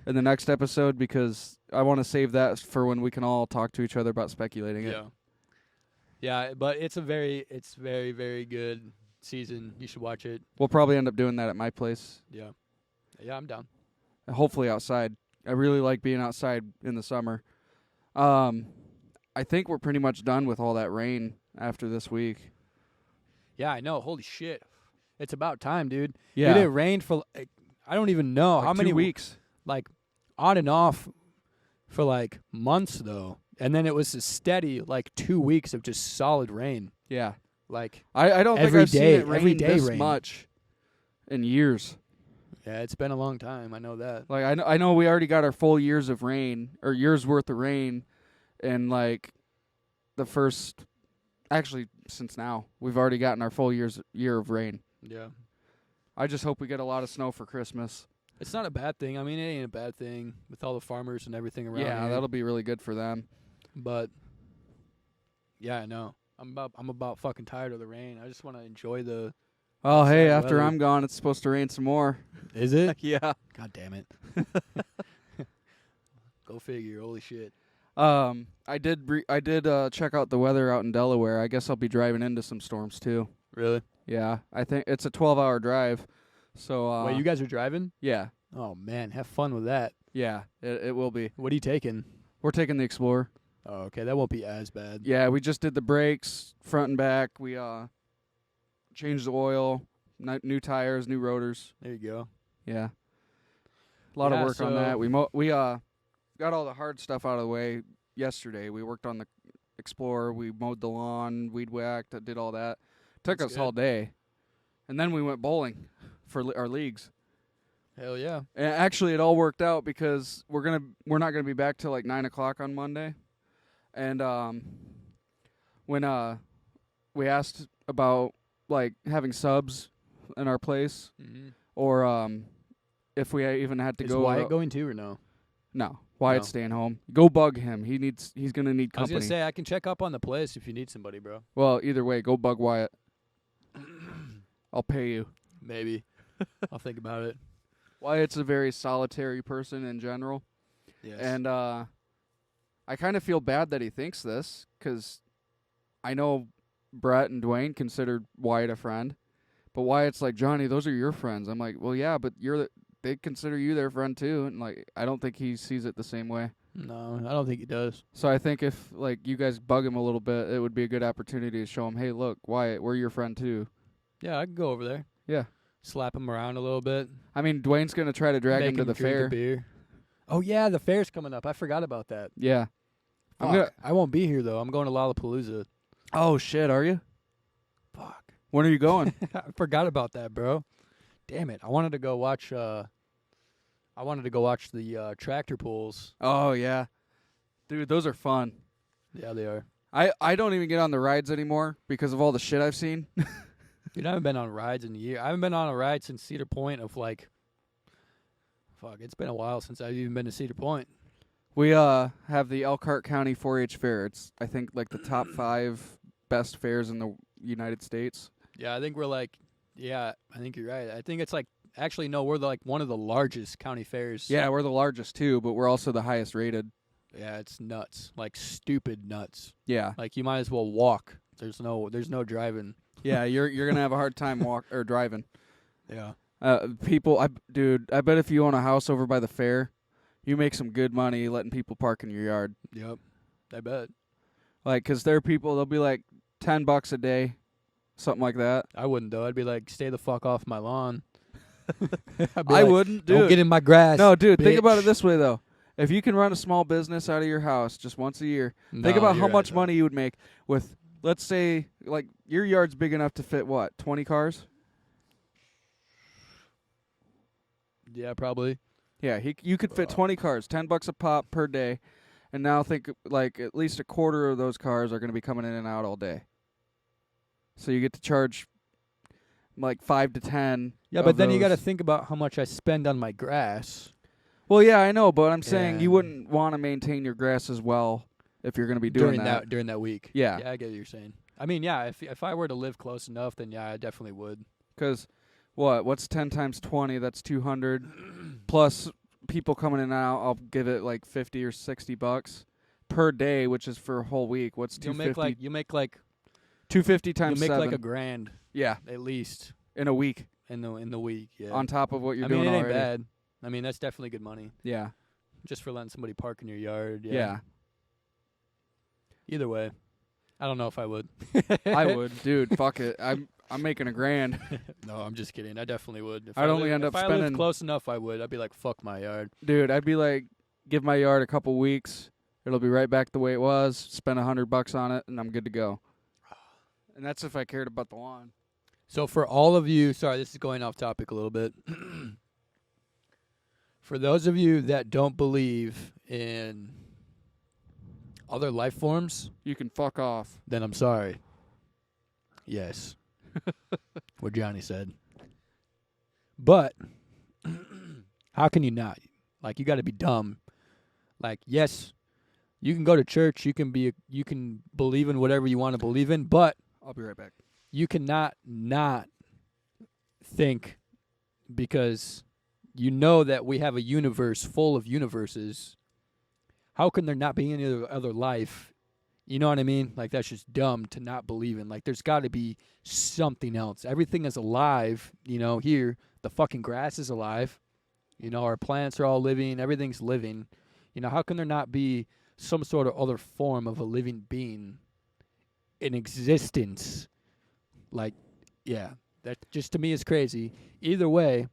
in the next episode, because I want to save that for when we can all talk to each other about speculating it. Yeah, but it's very, very good season. You should watch it. We'll probably end up doing that at my place. Yeah, I'm down. Hopefully outside. I really like being outside in the summer. I think we're pretty much done with all that rain after this week. Yeah, I know. Holy shit. It's about time, dude. Yeah. Dude, it rained for, I don't even know. Like how many 2 weeks. Like, on and off for, like, months, though. And then it was a steady, like, 2 weeks of just solid rain. Yeah. Like, I don't think I've seen it rain every day this much in years. Yeah, it's been a long time. I know that. Like, I know we already got our full years of rain, or years worth of rain, and, like, the first... Actually, since now, we've already gotten our full year of rain. Yeah. I just hope we get a lot of snow for Christmas. It's not a bad thing. I mean, it ain't a bad thing with all the farmers and everything around Yeah, here. that'll be really good for them. But, yeah, I know. I'm about fucking tired of the rain. I just want to enjoy the... Oh, hey, outside after weather. I'm gone, it's supposed to rain some more. Is it? Yeah. God damn it. Go figure. Holy shit. I did check out the weather out in Delaware. I guess I'll be driving into some storms too. Really? Yeah, I think it's a 12-hour drive. So Wait, you guys are driving? Yeah. Oh man, have fun with that. Yeah, it will be. What are you taking? We're taking the Explorer. Oh, okay, that won't be as bad. Yeah, we just did the brakes, front and back. We changed the oil, new tires, new rotors. There you go. Yeah. A lot of work on that. We got all the hard stuff out of the way yesterday. We worked on the Explorer. We mowed the lawn, weed whacked, did all that. Took That's us good. all day. And then we went bowling for our leagues. Hell yeah. And actually, it all worked out because we're not gonna be back till like 9 o'clock on Monday. And when we asked about like having subs in our place, Mm-hmm. or if we even had to Is go. Wyatt going too or no? No, Wyatt's No. staying home. Go bug him. He's gonna need I was company. gonna say I can check up on the place if you need somebody, bro. Well, either way, go bug Wyatt. I'll pay you. Maybe. I'll think about it. Wyatt's a very solitary person in general. Yes. And I kind of feel bad that he thinks this, because I know Brett and Dwayne considered Wyatt a friend. But Wyatt's like, Johnny, those are your friends. I'm like, well, yeah, but they consider you their friend too. And like, I don't think he sees it the same way. No, I don't think he does. So I think if like you guys bug him a little bit, it would be a good opportunity to show him, hey, look, Wyatt, we're your friend too. Yeah, I can go over there. Yeah. Slap him around a little bit. I mean, Dwayne's going to try to drag Make him to the drink a fair. beer. Oh yeah, the fair's coming up. I forgot about that. Yeah. Fuck. I won't be here though. I'm going to Lollapalooza. Oh, shit, are you? Fuck. When are you going? I forgot about that, bro. Damn it. I wanted to go watch the tractor pulls. Oh, yeah. Dude, those are fun. Yeah, they are. I don't even get on the rides anymore because of all the shit I've seen. Dude, I haven't been on rides in a year. I haven't been on a ride since Cedar Point it's been a while since I've even been to Cedar Point. We have the Elkhart County 4-H Fair. It's, I think, like the top 5 best fairs in the United States. Yeah, I think I think you're right. I think it's like, actually, no, we're like one of the largest county fairs. Yeah, we're the largest too, but we're also the highest rated. Yeah, it's nuts. Like, stupid nuts. Yeah. Like, you might as well walk. There's no driving. Yeah, you're going to have a hard time driving. Yeah. I bet if you own a house over by the fair, you make some good money letting people park in your yard. Yep. I bet. Like, 'cause there are people, they'll be like $10 a day, something like that. I wouldn't, though. I'd be like, stay the fuck off my lawn. I wouldn't, dude. Don't get in my grass. No, dude, think about bitch. it this way, though. If you can run a small business out of your house just once a year, think No, about how you're much right, money you would make with let's say like your yard's big enough to fit what, 20 cars? Yeah, probably. Yeah, you could fit 20 cars, $10 a pop per day, and now think like at least a quarter of those cars are going to be coming in and out all day. So you get to charge like 5 to 10. Yeah, but then you got to think about how much I spend on my grass. Well, yeah, I know, but I'm saying you And- wouldn't want to maintain your grass as well if you're going to be doing that. during that week. Yeah. Yeah, I get what you're saying. I mean, yeah, if I were to live close enough, then yeah, I definitely would. Because what's 10 times 20? That's 200 plus people coming in and out. I'll give it like 50 or $60 per day, which is for a whole week. What's You'll 250? make like 250 times you make 7. like $1,000 Yeah, at least in a week in the week. Yeah. on top of what you're I doing mean, it ain't already. bad. I mean, that's definitely good money Yeah. just for letting somebody park in your yard. Yeah. Either way, I don't know if I would. I would, dude. Fuck it. I'm making $1,000. No, I'm just kidding. I definitely would. If I'd only end up if I spending- lived close enough, I would. I'd be like, fuck my yard. Dude, I'd be like, give my yard a couple weeks. It'll be right back the way it was. Spend $100 on it, and I'm good to go. And that's if I cared about the lawn. So for all of you, sorry, this is going off topic a little bit. For those of you that don't believe in other life forms, You can fuck off. then I'm sorry. Yes. What Johnny said. But how can you not? Like, you got to be dumb. Like, yes, you can go to church, you can believe in whatever you want to believe in, but I'll be right back. you cannot not think, because you know that we have a universe full of universes. How can there not be any other life? You know what I mean? Like, that's just dumb to not believe in. Like, there's got to be something else. Everything is alive, here. The fucking grass is alive. Our plants are all living. Everything's living. How can there not be some sort of other form of a living being in existence? Like, yeah, that just to me is crazy. Either way,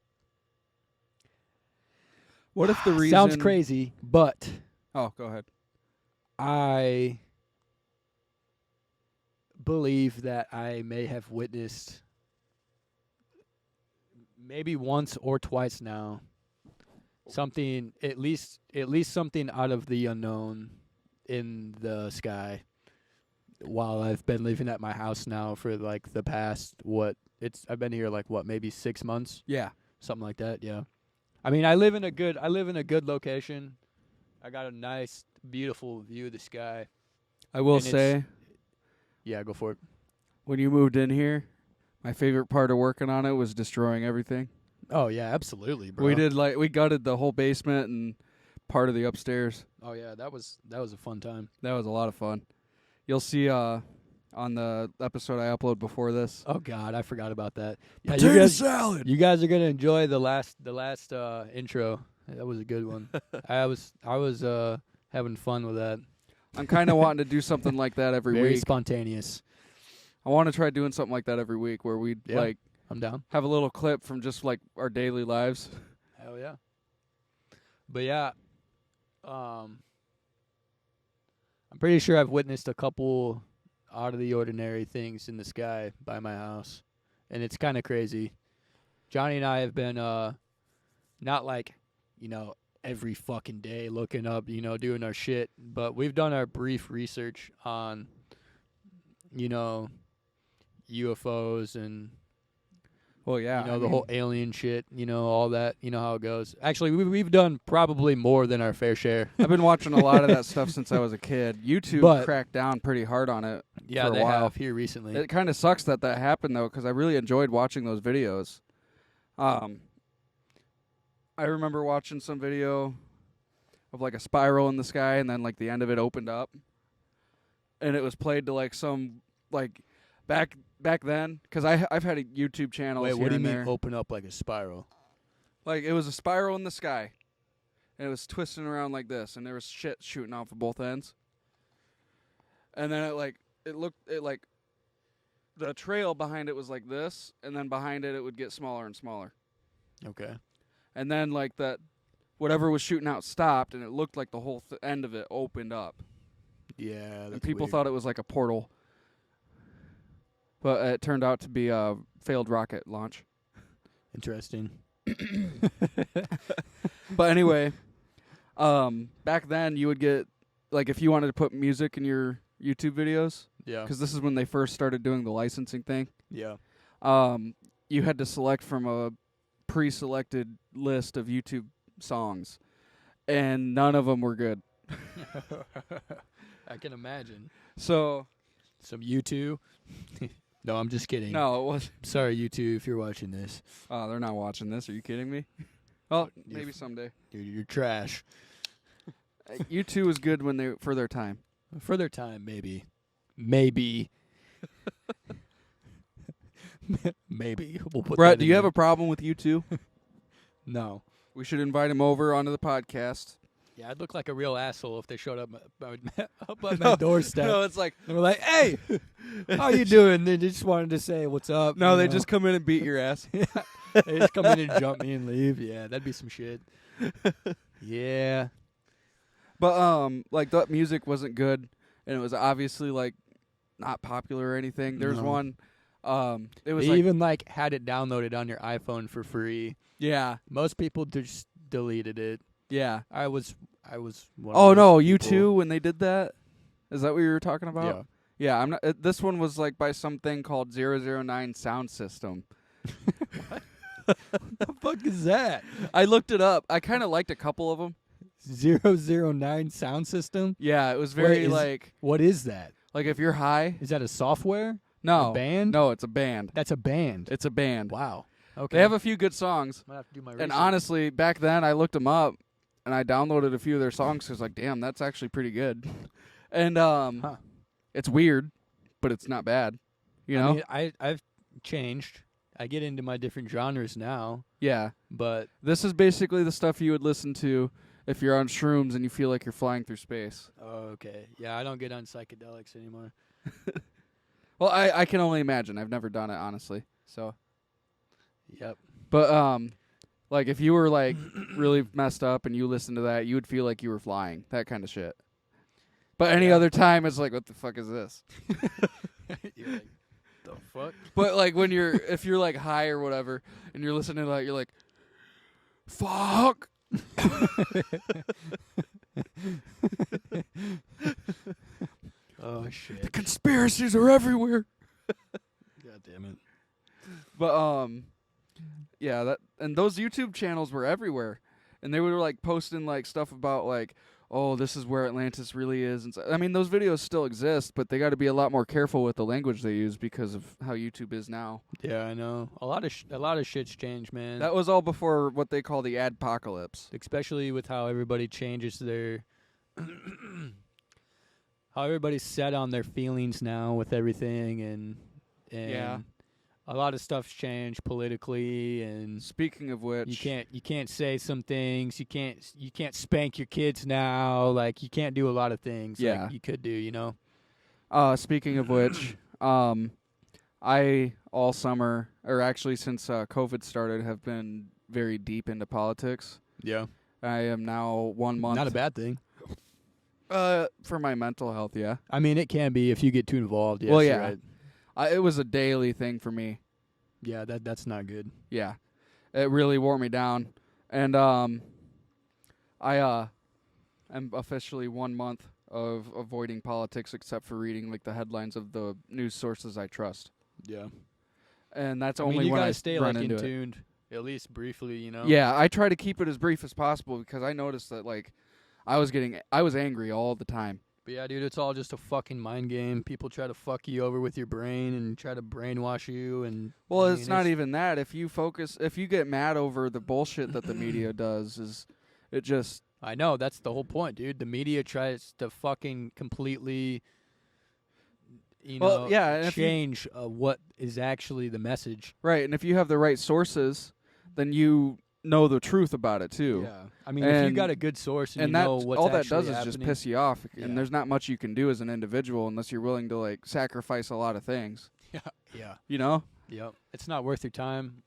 What if the reason... sounds crazy, but Oh, go ahead. I believe that I may have witnessed maybe once or twice now something, at least something out of the unknown in the sky while I've been living at my house now for like the past I've been here like maybe 6 months, Yeah. something like that. Yeah. I mean, I live in a good location. I got a nice, beautiful view of the sky. I will And it's- say, Yeah, go for it. when you moved in here, my favorite part of working on it was destroying everything. Oh yeah, absolutely, bro. We gutted the whole basement and part of the upstairs. Oh yeah, that was a fun time. That was a lot of fun. You'll see on the episode I upload before this. Oh god, I forgot about that. Yeah, Potato salad. you guys are gonna enjoy the last intro. That was a good one. I was having fun with that. I'm kind of wanting to do something like that every Very week. spontaneous. I want to try doing something like that every week where we Yeah. like I'm down. have a little clip from just like our daily lives. Hell yeah. But yeah, I'm pretty sure I've witnessed a couple out of the ordinary things in the sky by my house, and it's kind of crazy. Johnny and I have been not like, every fucking day looking up, doing our shit, but we've done our brief research on, UFOs and Well, yeah. the whole alien shit, all that, how it goes. Actually, we've done probably more than our fair share. I've been watching a lot of that stuff since I was a kid. YouTube But- cracked down pretty hard on it. Yeah, for a they while. have here recently. It kind of sucks that happened though, because I really enjoyed watching those videos. I remember watching some video of like a spiral in the sky, and then like the end of it opened up, and it was played to like some like back then, because I've had a YouTube channel. Wait, what do you mean there. open up like a spiral? Like it was a spiral in the sky, and it was twisting around like this, and there was shit shooting off of both ends. And then the trail behind it was like this, and then behind it would get smaller and smaller. Okay. And then like that, whatever was shooting out stopped, and it looked like the whole end of it opened up. Yeah, that's And people weird. thought it was like a portal. but it turned out to be a failed rocket launch. Interesting. But anyway, back then you would get, like, if you wanted to put music in your YouTube videos, Yeah. because this is when they first started doing the licensing thing, Yeah. you had to select from a pre-selected list of YouTube songs, and none of them were good. I can imagine. So, Some U2. No, I'm just kidding. no, it was. Sorry, U2, if you're watching this. Oh, they're not watching this. Are you kidding me? Oh, You're maybe someday. Dude, you're trash. U2 was good when they for their time. For their time, maybe. Maybe. Maybe. We'll put Brett, that do in you have there. a problem with U2? No. We should invite him over onto the podcast. Yeah, I'd look like a real asshole if they showed up up at my doorstep. No, it's like, They were like, "Hey, how you doing?" They just wanted to say, "What's up?" no, you they know? just come in and beat your ass. They just come in and jump me and leave. Yeah, that'd be some shit. Yeah. But like that music wasn't good, and it was obviously like not popular or anything. There's No. one. It was They like, even like had it downloaded on your iPhone for free. yeah, Most people just deleted it. yeah. I was one Oh of no, those U2 people. when they did that. Is that what you were talking about? Yeah. Yeah, I'm not. This one was like by something called 009 Sound System. What the fuck is that? I looked it up. I kind of liked a couple of them. 009 sound system? Yeah, it was Wait, very is- like What is that? if you're high. Is that a software? No, A band? No, it's a band. That's a band. It's a band. Wow. Okay. They have a few good songs. Might have to do my And research. honestly, back then I looked them up and I downloaded a few of their songs. 'Cause like, damn, that's actually pretty good. And Huh. it's weird, but it's not bad. You know? I mean, I've changed. I get into my different genres now, Yeah. but This is basically the stuff you would listen to if you're on shrooms and you feel like you're flying through space. okay. Yeah, I don't get on psychedelics anymore. Well, I can only imagine. I've never done it, honestly. So, Yep. but like if you were like really messed up and you listened to that, you would feel like you were flying. That kind of shit. But any Yeah. other time, it's like, what the fuck is this? You're like, the fuck? But like when if you're like high or whatever, and you're listening to that, you're like, fuck. Oh The shit. conspiracies are everywhere. God damn it. But yeah, that and those YouTube channels were everywhere, and they were like posting like stuff about like, oh, this is where Atlantis really is, and I mean those videos still exist, but they got to be a lot more careful with the language they use because of how YouTube is now. Yeah, I know. A lot of shit's changed, man. That was all before what they call the adpocalypse. Especially with how everybody changes their how everybody's set on their feelings now with everything and Yeah. a lot of stuff's changed politically and Speaking of which, you can't say some things, you can't spank your kids now, like you can't do a lot of things Yeah. like you could do, you know. Speaking of which, I all summer, or actually since COVID started, have been very deep into politics. Yeah. I am now 1 month. Not a bad thing. For my mental health, yeah. I mean, it can be if you get too involved. Yes, Well, you're yeah. right. It was a daily thing for me. Yeah, that's not good. Yeah, it really wore me down, and I am officially 1 month of avoiding politics, except for reading like the headlines of the news sources I trust, Yeah. and that's I only mean, you when gotta I stay run like in into it. tuned, at least briefly, you know. Yeah, I try to keep it as brief as possible because I noticed that like I was angry all the time. But yeah, dude, it's all just a fucking mind game. People try to fuck you over with your brain and try to brainwash you. And Well, I it's mean, not even that. If you get mad over the bullshit that the media does, it just I know that's the whole point, dude. The media tries to fucking completely, Well, know, yeah, and if you- change what is actually the message. right. And if you have the right sources, then you know the truth about it too. Yeah, I mean, if you And- got a good source and, And you that know what's all that actually does is just happening- piss you off, Yeah. and there's not much you can do as an individual unless you're willing to like sacrifice a lot of things. Yeah, You know? yep. It's not worth your time.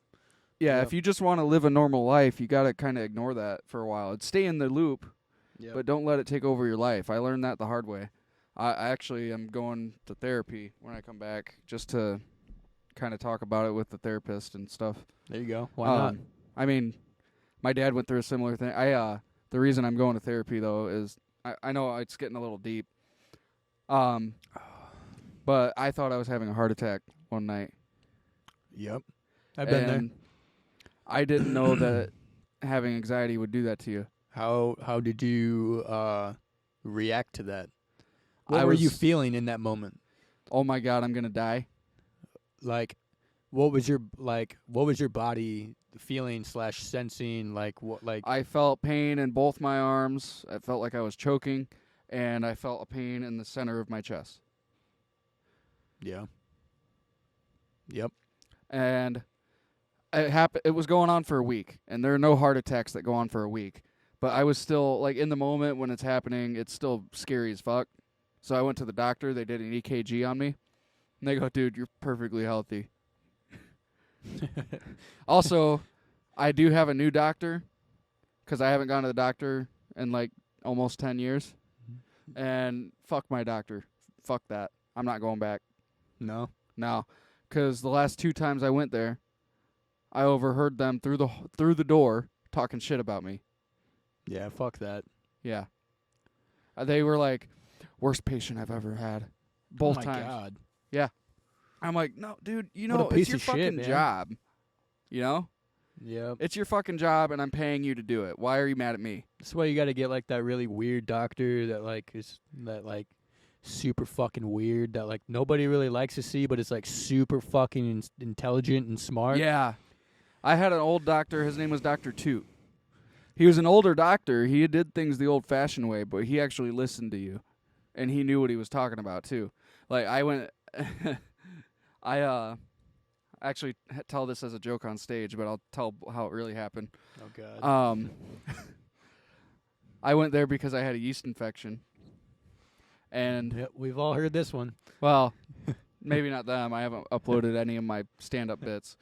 Yeah. Yep. If you just want to live a normal life, you gotta kind of ignore that for a while. And stay in the loop, Yeah, but don't let it take over your life. I learned that the hard way. I actually am going to therapy when I come back just to kind of talk about it with the therapist and stuff. There you go. Why not? I mean, my dad went through a similar thing. The reason I'm going to therapy though is I know it's getting a little deep. But I thought I was having a heart attack one night. Yep. I've been there. I didn't know that having anxiety would do that to you. How did you react to that? What were you feeling in that moment? Oh my God, I'm gonna die. Like, what was your body feeling / sensing? I felt pain in both my arms. I felt like I was choking, and I felt a pain in the center of my chest. Yeah. Yep. And it was going on for a week, and there are no heart attacks that go on for a week. But I was still, like, in the moment when it's happening, it's still scary as fuck. So I went to the doctor. They did an EKG on me. And they go, dude, you're perfectly healthy. Also, I do have a new doctor because I haven't gone to the doctor in, like, almost 10 years. And fuck my doctor. Fuck that. I'm not going back. No? No. Because the last 2 times I went there, I overheard them through the door talking shit about me. Yeah, fuck that. Yeah. They were like, worst patient I've ever had. Both times. Oh, my God. Yeah. I'm like, no, dude, piece it's your of shit, fucking man. job. You know? Yep. It's your fucking job, and I'm paying you to do it. Why are you mad at me? That's why you got to get, like, that really weird doctor that, is super fucking weird that, nobody really likes to see, but it's, super fucking intelligent and smart. Yeah. I had an old doctor. His name was Dr. Toot. He was an older doctor. He did things the old-fashioned way, but he actually listened to you, and he knew what he was talking about, too. Like, I went... I actually tell this as a joke on stage, but I'll tell how it really happened. Oh, God. I went there because I had a yeast infection. And Yep, we've all heard this one. well, maybe not them. I haven't uploaded any of my stand-up bits.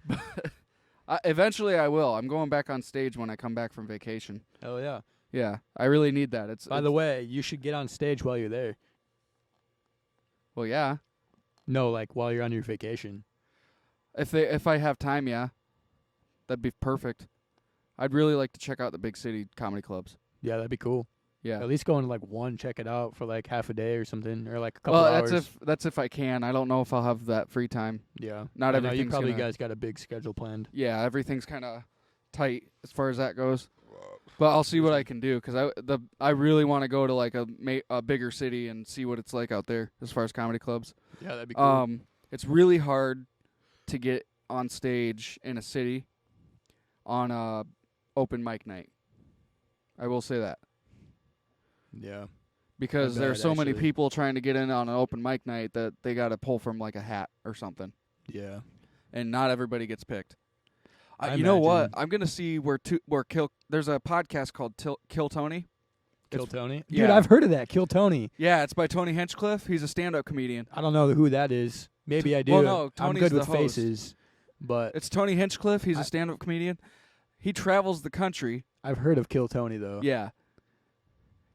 But eventually I will. I'm going back on stage when I come back from vacation. Hell yeah. Yeah, I really need that. By the way, you should get on stage while you're there. Well, yeah. No, while you're on your vacation. If I have time, yeah. That'd be perfect. I'd really like to check out the big city comedy clubs. Yeah, that'd be cool. Yeah. At least go into one, check it out for half a day or something, or a couple hours. Well, that's if I can. I don't know if I'll have that free time. Yeah. Not everything's you probably guys got a big schedule planned. Yeah, everything's kind of tight as far as that goes. But I'll see what I can do because I really want to go to a bigger city and see what it's like out there as far as comedy clubs. Yeah, that'd be cool. It's really hard to get on stage in a city on a open mic night. I will say that. Yeah. Because there are so many people trying to get in on an open mic night that they got to pull from a hat or something. Yeah. And not everybody gets picked. You know what? I'm going to see there's a podcast called Kill Tony. Kill Tony? Yeah. Dude, I've heard of that. Kill Tony. Yeah, it's by Tony Hinchcliffe. He's a stand-up comedian. I don't know who that is. Maybe I do. Well, no, I'm Tony's good the with host. faces. But It's Tony Hinchcliffe. He's a stand-up comedian. He travels the country. I've heard of Kill Tony, though. Yeah.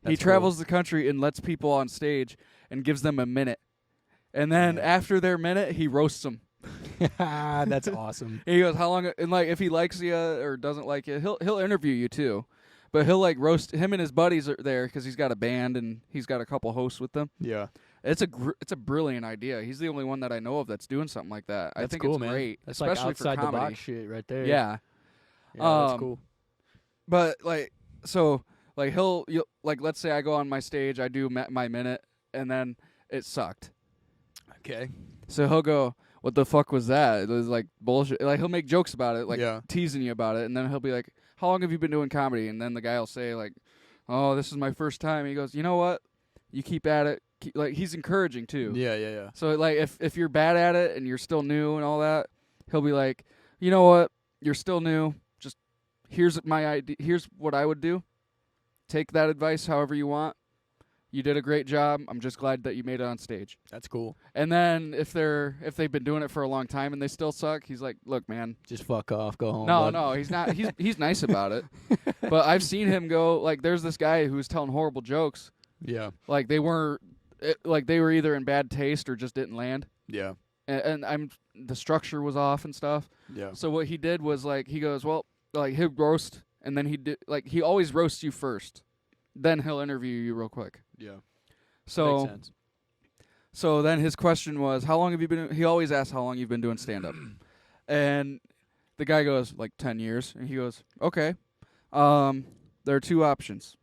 That's He travels the country and lets people on stage and gives them a minute. And then after their minute, he roasts them. That's awesome. He goes, "How long?" And if he likes you or doesn't like you, he'll interview you too. But he'll roast him and his buddies are there because he's got a band and he's got a couple hosts with them. Yeah. It's a brilliant idea. He's the only one that I know of that's doing something like that. That's I think cool, it's man. great, That's especially outside for comedy. the box shit right there. Yeah. That's cool. But let's say I go on my stage, I do my minute, and then it sucked. Okay. So he'll go, "What the fuck was that?" It was bullshit. He'll make jokes about it, teasing you about it, and then he'll be like, "How long have you been doing comedy?" And then the guy will say "Oh, this is my first time." And he goes, "You know what? You keep at it." He's encouraging too. Yeah. So if you're bad at it and you're still new and all that, he'll be like, "You know what? You're still new. Just here's my idea. Here's what I would do. Take that advice however you want. You did a great job. I'm just glad that you made it on stage." That's cool. And then if they've been doing it for a long time and they still suck, he's like, "Look, man, Just fuck off. Go home. no, he's not. He's nice about it." But I've seen him go there's this guy who was telling horrible jokes. Yeah. They were either in bad taste or just didn't land. Yeah. and the structure was off and stuff. Yeah. So what he did was like he goes, well, like he'll roast, and then he always roasts you first, then he'll interview you real quick. Yeah. So Makes sense. so then his question was, how long have you been? He always asks how long you've been doing stand up, and the guy goes like 10 years, and he goes, okay, there are two options.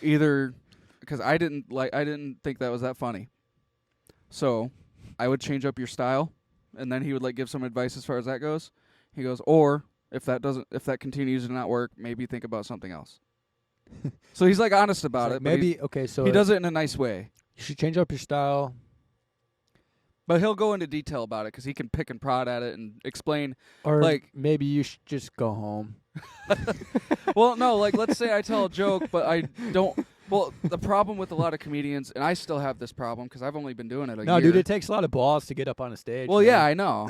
Either because I didn't think that was that funny, so I would change up your style, and then he would like give some advice as far as that goes. He goes, or if that continues to not work, maybe think about something else. So he's like honest about it. Maybe but okay. So he does it in a nice way. You should change up your style. But he'll go into detail about it because he can pick and prod at it and explain. Or like maybe you should just go home. Well, no, like let's say I tell a joke, but I don't. Well, the problem with a lot of comedians, and I still have this problem because I've only been doing it a No, year. dude, it takes a lot of balls to get up on a stage. Well, man. yeah, I know.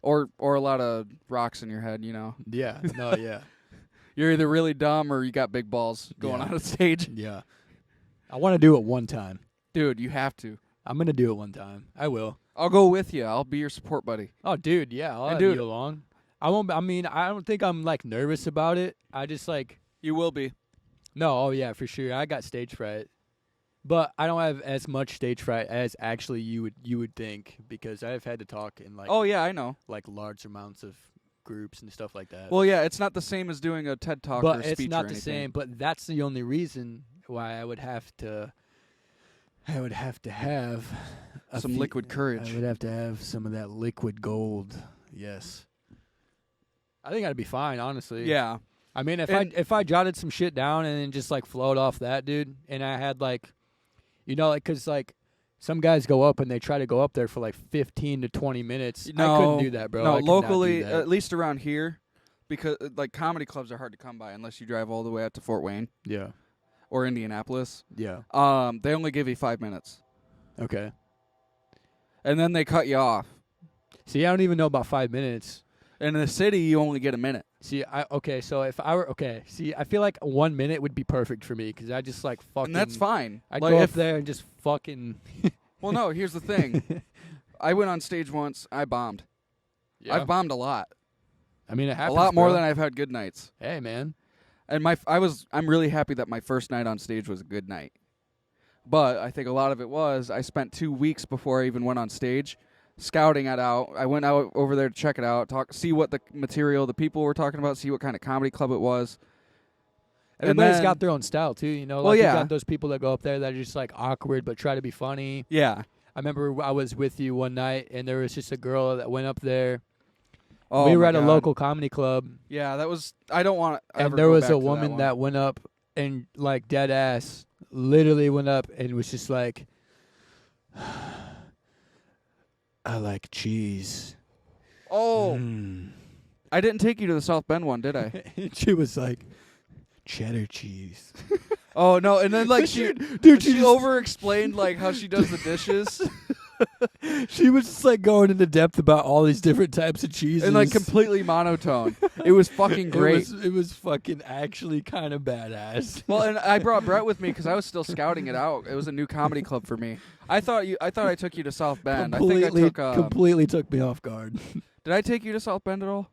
or a lot of rocks in your head, you know. Yeah. No, yeah. You're either really dumb or you got big balls going Yeah. on a stage. Yeah. I want to do it one time. Dude, you have to. I'm going to do it one time. I will. I'll go with you. I'll be your support buddy. Oh, dude, yeah. I'll have you along. I won't. I mean, I don't think I'm like nervous about it. I just like. You will be. No, oh yeah, for sure. I got stage fright, but I don't have as much stage fright as actually you would think because I've had to talk in like. Oh yeah, I know. Like large amounts of groups and stuff like that. Well, yeah, it's not the same as doing a TED Talk or but speech it's not or the anything. same. But that's the only reason why I would have to. I would have to have some liquid courage. I would have to have some of that liquid gold. Yes. I think I'd be fine, honestly. Yeah. I mean, if I jotted some shit down and then just like flowed off that, dude, and I had like, you know, like, cause like some guys go up and they try to go up there for like 15 to 20 minutes. No, I couldn't do that, bro. No, I could not locally, do that. at least around here, because like comedy clubs are hard to come by unless you drive all the way out to Fort Wayne Yeah. or Indianapolis. Yeah. They only give you 5 minutes, Okay. and then they cut you off. See, I don't even know about 5 minutes. In the city, you only get a minute. See, so if I were see, I feel like 1 minute would be perfect for me because I just like fucking. And that's fine. I'd Like, go up if- there and just fucking. Well, no, here's the thing. I went on stage once. I bombed. Yeah. I've bombed a lot. I mean, it happens. A lot more bro. than I've had good nights. Hey, man. And I'm really happy that my first night on stage was a good night. But I think a lot of it was I spent 2 weeks before I even went on stage scouting it out. I went out over there to check it out, see what the material, the people were talking about, see what kind of comedy club it was. Everybody's then- got their own style too, you know. Well, Like yeah. you got those people that go up there that are just like awkward but try to be funny. Yeah. I remember I was with you one night and there was just a girl that went up there. Oh, we were my at a God. local comedy club Yeah, that was. I don't want to. and there was a woman that went up and like dead ass literally went up and was just like, I like cheese. Oh, Mm. I didn't take you to the South Bend one, did I? And she was like, cheddar cheese. Oh no! And then like she Dude, over-explained like how she does the dishes she was just like going into depth about all these different types of cheeses. and like completely monotone. It was fucking great. It was fucking actually kind of badass. Well, and I brought Brett with me because I was still scouting it out. It was a new comedy club for me. I thought I took you to South Bend. I think I took. completely took me off guard. Did I take you to South Bend at all?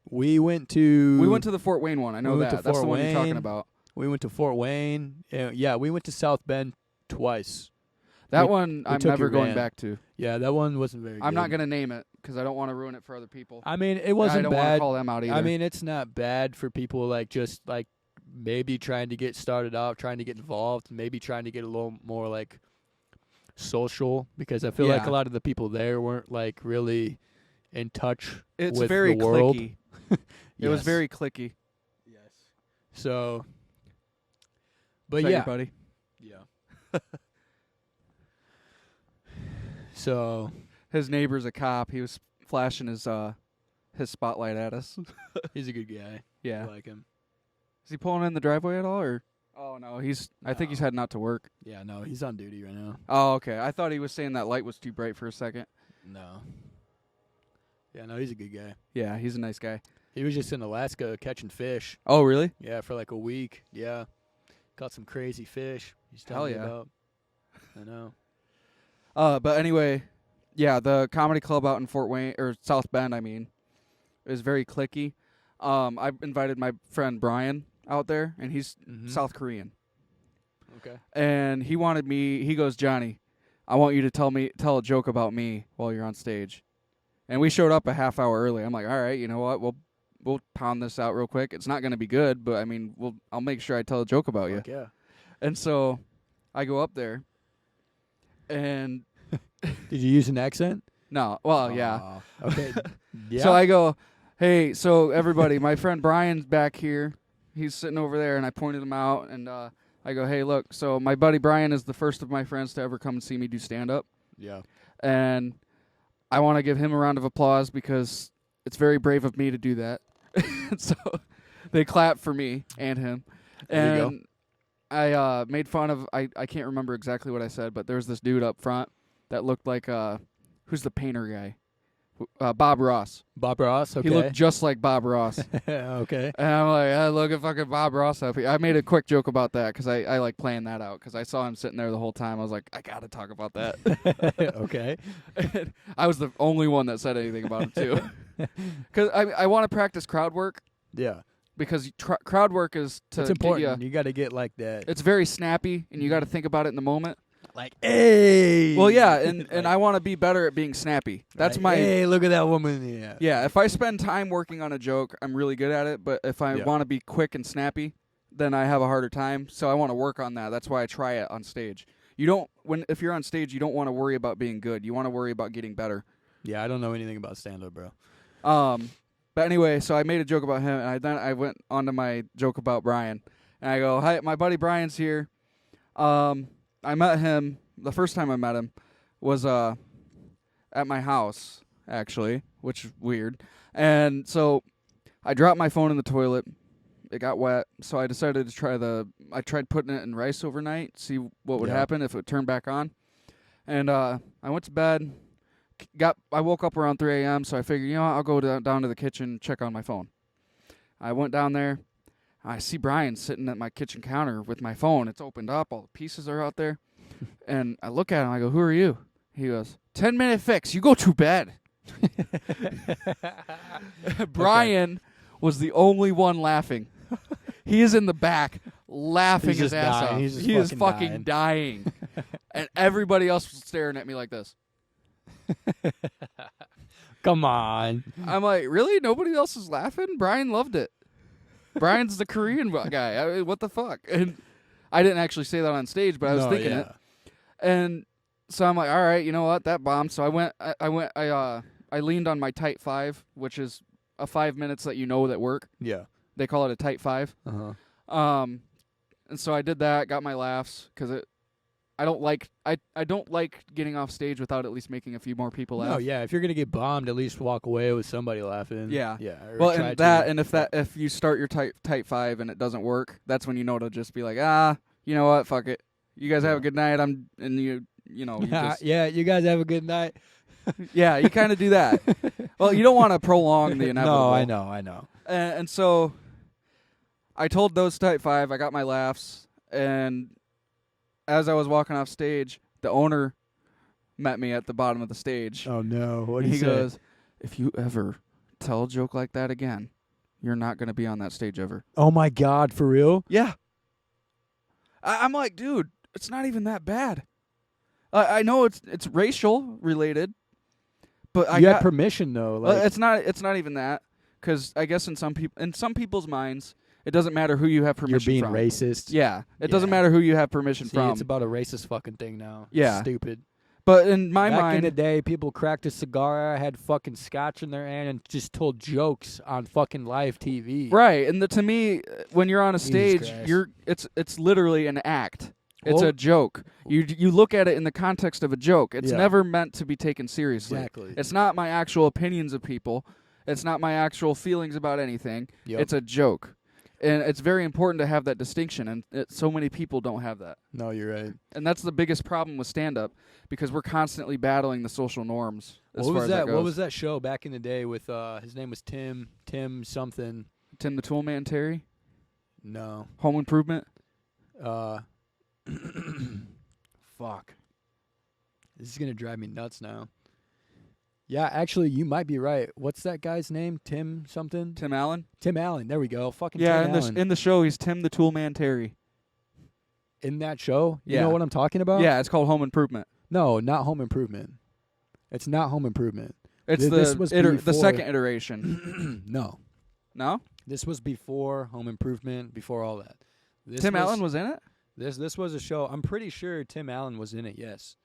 We went to the Fort Wayne one. I know We went that. to That's Fort the one you're talking Wayne. about. We went to Fort Wayne. Yeah, we went to South Bend twice. That We- one we I'm took never your going van. back to. Yeah, that one wasn't very good. I'm not gonna name it because I don't want to ruin it for other people. I mean, it I wasn't don't want to bad. call them out either. I mean, it's not bad for people like just like maybe trying to get started out, trying to get involved, maybe trying to get a little more like social because I feel like Yeah. a lot of the people there weren't like really in touch it's with very the world. clicky. It was Yes. very clicky. Yes. So but Sorry, yeah. buddy. Yeah. So His neighbor's a cop. He was flashing his spotlight at us. he's a good guy. Yeah. I like him. Is he pulling in the driveway at all, or? Oh no, I think he's No. heading out to work. Yeah, no, he's on duty right now. Oh, okay. I thought he was saying that light was too bright for a second. No. Yeah, no, he's a good guy. Yeah, he's a nice guy. He was just in Alaska catching fish. Oh, really? Yeah, for like a week. Yeah. Caught some crazy fish. He's telling Hell me yeah. about. I know. But anyway, Yeah, the comedy club out in Fort Wayne or South Bend, I mean, is very cliquey. I invited my friend Brian out there, and he's South Korean. Okay. And he wanted me. He goes, Johnny, I want you to tell a joke about me while you're on stage. And we showed up a half hour early. I'm like, all right, you know what? We'll pound this out real quick. It's not going to be good, but I mean, I'll make sure I tell a joke about you. Yeah. And so I go up there, and Did you use an accent? no, well, yeah. Okay. Yeah. So I go, hey, so everybody, my friend Brian's back here. He's sitting over there, and I pointed him out, and I go, hey, look, so my buddy Brian is the first of my friends to ever come and see me do stand-up. Yeah. And I want to give him a round of applause because it's very brave of me to do that. So they clap for me and him. There you And I made fun of, I can't remember exactly what I said, but there was this dude up front that looked like, who's the painter guy? Bob Ross. Bob Ross. Okay. He looked just like Bob Ross. Okay. And I'm like, look at fucking Bob Ross up here. I made a quick joke about that because I like playing that out because I saw him sitting there the whole time. I was like, I got to talk about that. Okay. And I was the only one that said anything about it, too. Because I want to practice crowd work Yeah. because crowd work is to It's get important. You got to get like that. it's very snappy, and you got to think about it in the moment. Like, hey. Well, yeah, and I want to be better at being snappy. That's Right. my... Hey, look at that woman. Yeah. Yeah, if I spend time working on a joke, I'm really good at it. But if I want to be quick and snappy, then I have a harder time. So I want to work on that. That's why I try it on stage. If you're on stage, you don't want to worry about being good. You want to worry about getting better. Yeah, I don't know anything about stand-up, bro. But anyway, so I made a joke about him, and then I went on to my joke about Brian. And I go, hi, my buddy Brian's here. I met him, the first time I met him was at my house, actually, which is weird. And so I dropped my phone in the toilet. It got wet, so I decided to I tried putting it in rice overnight, see what would happen if it turned back on. And I went to bed. I woke up around 3 a.m., so I figured, I'll go down to the kitchen, check on my phone. I went down there. I see Brian sitting at my kitchen counter with my phone. It's opened up. All the pieces are out there. And I look at him. I go, who are you? He goes, 10-minute fix. You go to bed. Brian was the only one laughing. He is in the back laughing his ass off. He is fucking dying. And everybody else was staring at me like this. Come on. I'm like, really? Nobody else is laughing? Brian loved it. Brian's the Korean guy. I mean, what the fuck? And I didn't actually say that on stage, but I was thinking it. And so I'm like, all right, you know what? That bombed. So I leaned on my tight 5, which is a 5 minutes that that work. Yeah. They call it a tight 5. Uh-huh. And so I did that, got my laughs, because I don't like getting off stage without at least making a few more people laugh. No, yeah. If you're gonna get bombed, at least walk away with somebody laughing. Yeah. Yeah. Well, and if you start your tight 5 and it doesn't work, that's when you know to just be like, you know what, fuck it. You guys have a good night. You just, yeah. You guys have a good night. yeah, you kind of do that. Well, you don't want to prolong the inevitable. No, I know. And so I told those tight 5. I got my laughs, and as I was walking off stage, the owner met me at the bottom of the stage. Oh no! What did he he say? goes, "If you ever tell a joke like that again, you're not going to be on that stage ever." Oh my God! For real? Yeah. I'm like, dude, it's not even that bad. I know it's racial related, but you had permission though. Like it's not even that, because I guess in some people's minds, it doesn't matter who you have permission you're from. being racist. Yeah, it doesn't matter who you have permission from. It's about a racist fucking thing now. Yeah. Stupid. But in my Back mind, in the day, people cracked a cigar, had fucking scotch in their hand, and just told jokes on fucking live TV. right? And to me, when you're on a Jesus stage, Christ. it's literally an act. It's Well- a joke. You look at it in the context of a joke. It's Yeah. never meant to be taken seriously. Exactly. It's not my actual opinions of people. It's not my actual feelings about anything. Yep. It's a joke. And it's very important to have that distinction, and so many people don't have that. No, you're right. And that's the biggest problem with stand-up, because we're constantly battling the social norms as What far was as that? goes. What was that show back in the day with his name was Tim something? Tim the Toolman Terry? No. Home Improvement? Fuck. This is gonna drive me nuts now. Yeah, actually, you might be right. What's that guy's name? Tim something? Tim Allen. Tim Allen. There we go. Fucking Yeah, Tim Allen. in the show, he's Tim the Toolman Terry. In that show? You Yeah. know what I'm talking about? Yeah, it's called Home Improvement. No, not Home Improvement. It's not Home Improvement. It's This was the before- second iteration. No. No, This was before Home Improvement, before all that. This Tim Allen was in it. This was a show. I'm pretty sure Tim Allen was in it, yes.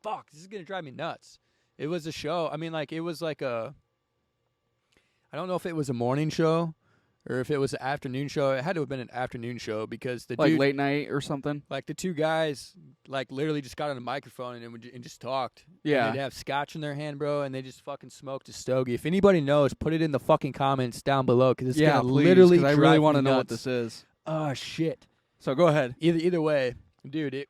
Fuck, this is going to drive me nuts. It was a show. I mean, like, it was like a... I don't know if it was a morning show or if it was an afternoon show. It had to have been an afternoon show because the Like dude... late night or something. Like, the two guys, like, literally just got on a microphone and just talked. Yeah. And they'd have scotch in their hand, bro, and they just fucking smoked a stogie. If anybody knows, put it in the fucking comments down below because it's Yeah, going to please, literally 'cause I drive really want me to know what nuts. this is. Oh, shit. So go ahead. Either way, dude,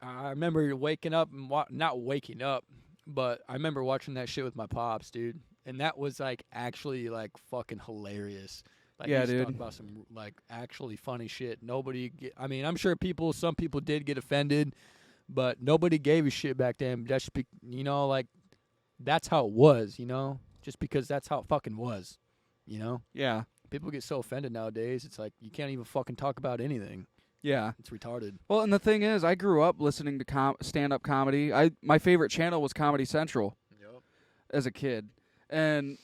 I remember waking up and not waking up, but I remember watching that shit with my pops, dude, and that was like actually like fucking hilarious. Like, Yeah, he's dude. talking about some like actually funny shit. I mean, I'm sure some people did get offended, but nobody gave a shit back then. That's like that's how it was, just because that's how it fucking was, Yeah. People get so offended nowadays. It's like you can't even fucking talk about anything. Yeah. It's retarded. Well, and the thing is, I grew up listening to stand-up comedy. My favorite channel was Comedy Central Yep. as a kid, and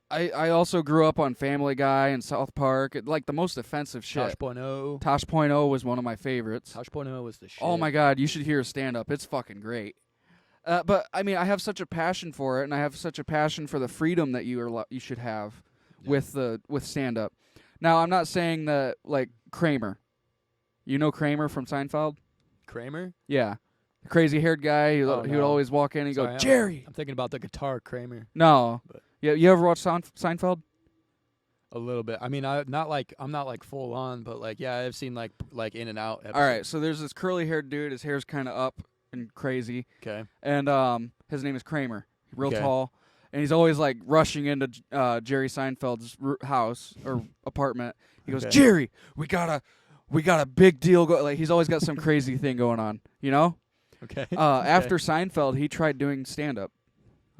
I also grew up on Family Guy and South Park. Like the most offensive shit. Tosh.0. Tosh.0 was one of my favorites. Tosh.0 was the shit. Oh my god, you should hear a stand-up. It's fucking great. But I mean, I have such a passion for it, and I have such a passion for the freedom that you should have with stand-up. Now, I'm not saying that like Kramer. You know Kramer from Seinfeld? Kramer? Yeah. The crazy-haired guy. He Oh, would no. always walk in and Sorry, go, I'm- Jerry! I'm thinking about the guitar Kramer No. But- Yeah, you ever watch Seinfeld? a little bit. I mean, I'm not like full on, but like yeah, I've seen like in and out. All right, so there's this curly-haired dude. His hair's kind of up and crazy. Okay. And his name is Kramer. Real Okay. tall. And he's always like rushing into Jerry Seinfeld's house or apartment. He goes, Okay. Jerry, we got a big deal like he's always got some crazy thing going on, you know? Okay. After Seinfeld, he tried doing stand-up,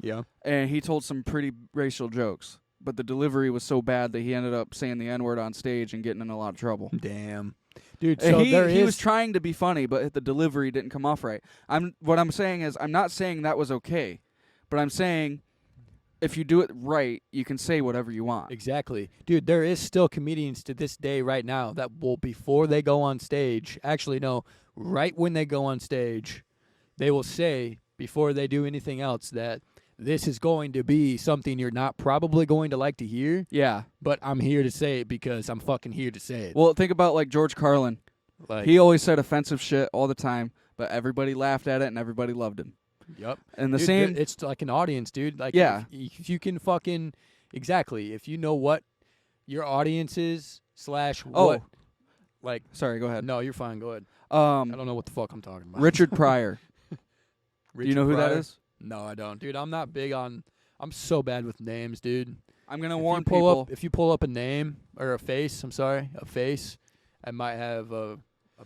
Yeah. and he told some pretty racial jokes. But the delivery was so bad that he ended up saying the N-word on stage and getting in a lot of trouble. Damn. Dude, And so he was trying to be funny, but the delivery didn't come off right. What I'm saying is, I'm not saying that was okay, but I'm saying if you do it right, you can say whatever you want. Exactly. Dude, there is still comedians to this day right now that will, before they go on stage, actually, no, right when they go on stage, they will say, before they do anything else, that this is going to be something you're not probably going to like to hear, Yeah. but I'm here to say it because I'm fucking here to say it. Well, think about like George Carlin. Like, He always said offensive shit all the time, but everybody laughed at it and everybody loved him. yep. And the Dude, same, it's like an audience, dude. Like, Yeah. if you can fucking, exactly, if you know what your audience is, / what, like, sorry, go ahead. no, you're fine, go ahead. I don't know what the fuck I'm talking about. Richard Pryor. Do you Richard know who that Pryor? is? No, I don't. Dude, I'm not big on, I'm so bad with names, dude. I'm gonna If warn you pull people. Up, if you pull up a name, or a face, I might have a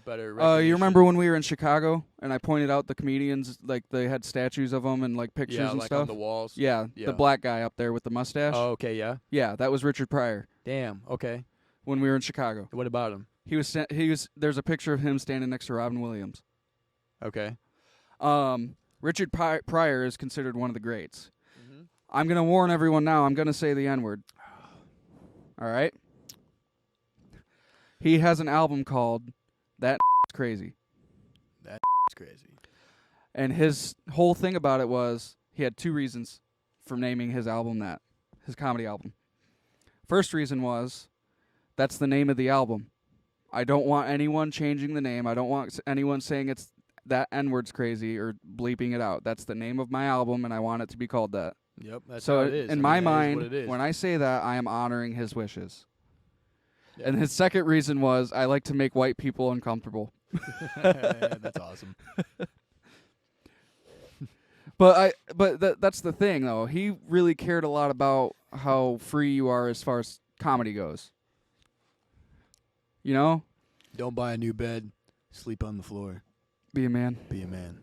better You recognition. remember when we were in Chicago and I pointed out the comedians, like they had statues of them and like pictures yeah, and like stuff? on the walls. Yeah, Yeah. the black guy up there with the mustache. Oh, okay, yeah. Yeah, that was Richard Pryor Damn, okay. when we were in Chicago. What about him? There's a picture of him standing next to Robin Williams. Okay. Richard Pryor is considered one of the greats. Mm-hmm. I'm going to warn everyone now, I'm going to say the N-word. All right? He has an album called That Crazy. It's crazy. And his whole thing about it was he had two reasons for naming his album that, his comedy album. First reason was that's the name of the album. I don't want anyone changing the name. I don't want anyone saying it's that N-word's crazy or bleeping it out. That's the name of my album, and I want it to be called that. Yep, that's So how it is. in I my mean, that is mind, what it is. when I say that, I am honoring his wishes. Yeah. And his second reason was I like to make white people uncomfortable. That's awesome. But that's the thing though. He really cared a lot about how free you are as far as comedy goes. You know? Don't buy a new bed. Sleep on the floor. Be a man. Be a man.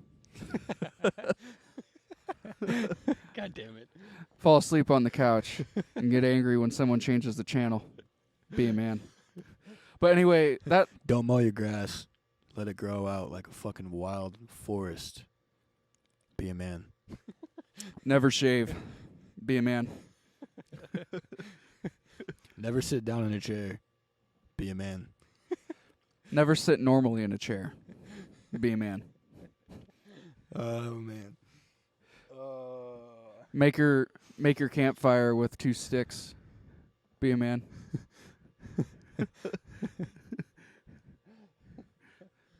God damn it. Fall asleep on the couch and get angry when someone changes the channel. Be a man. But anyway, that Don't mow your grass. Let it grow out like a fucking wild forest. Be a man. never shave. Be a man. Never sit down in a chair. Be a man. Never sit normally in a chair. Be a man. Oh, man. Make your campfire with 2 sticks. Be a man.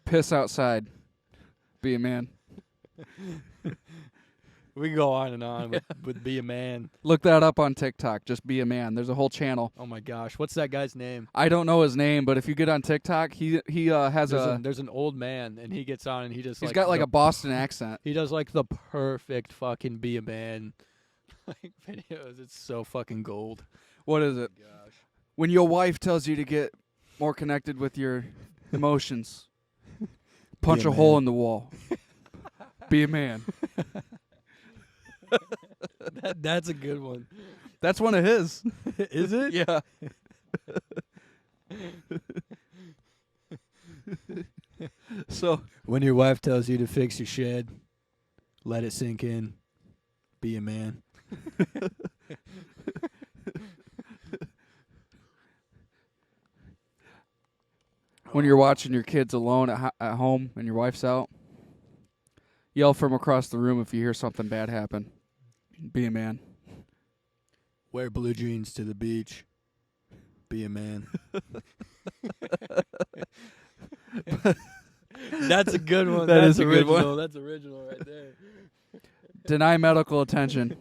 Piss outside. Be a man. We can go on and on with Be a Man. Look that up on TikTok. Just Be a Man. There's a whole channel. Oh, my gosh. What's that guy's name? I don't know his name, but if you get on TikTok, he has There's an old man, and he gets on, and he just he's got like a Boston accent. He does like the perfect fucking Be a Man like videos. It's so fucking gold. What is it? Gosh. When your wife tells you to get more connected with your emotions, punch Be a a hole man. in the wall. Be a man. That's a good one. That's one of his. Is it? Yeah. So When your wife tells you to fix your shed, let it sink in. Be a man. when you're watching your kids alone at home and your wife's out, yell from across the room if you hear something bad happen. Be a man. Wear blue jeans to the beach. Be a man. That's a good one. That That's is a good one. original. That's original right there. Deny medical attention.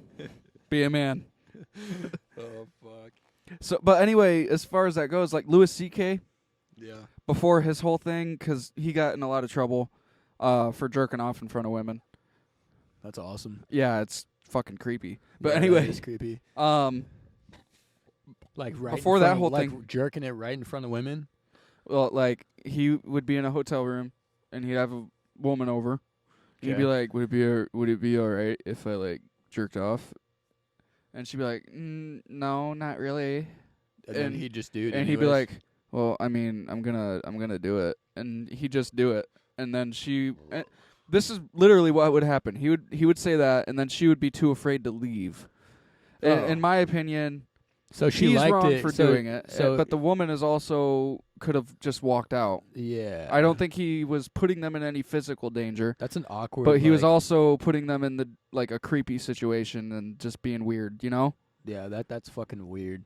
Be a man. Oh fuck. So, but anyway, as far as that goes, like Louis C.K. Yeah. before his whole thing, because he got in a lot of trouble for jerking off in front of women. That's awesome. Yeah, it's fucking creepy. But Yeah, anyway, that is creepy. Like Right before in that front whole of, like, thing, jerking it right in front of women. well, like he would be in a hotel room and he'd have a woman over. He'd be Okay. like, would it be all right if I like jerked off? And she'd be like, no, not really. And then and- he'd just do it. And he'd be anyways. like, well, I mean, I'm gonna do it, and he'd just do it, and then this is literally what would happen. He would say that, and then she would be too afraid to leave. Oh. In my opinion, so she he's liked wrong it for so- doing it, So but the woman is also could have just walked out. yeah, I don't think he was putting them in any physical danger, that's an awkward. but he was like- also putting them in the like a creepy situation and just being weird, you know? Yeah, that's fucking weird.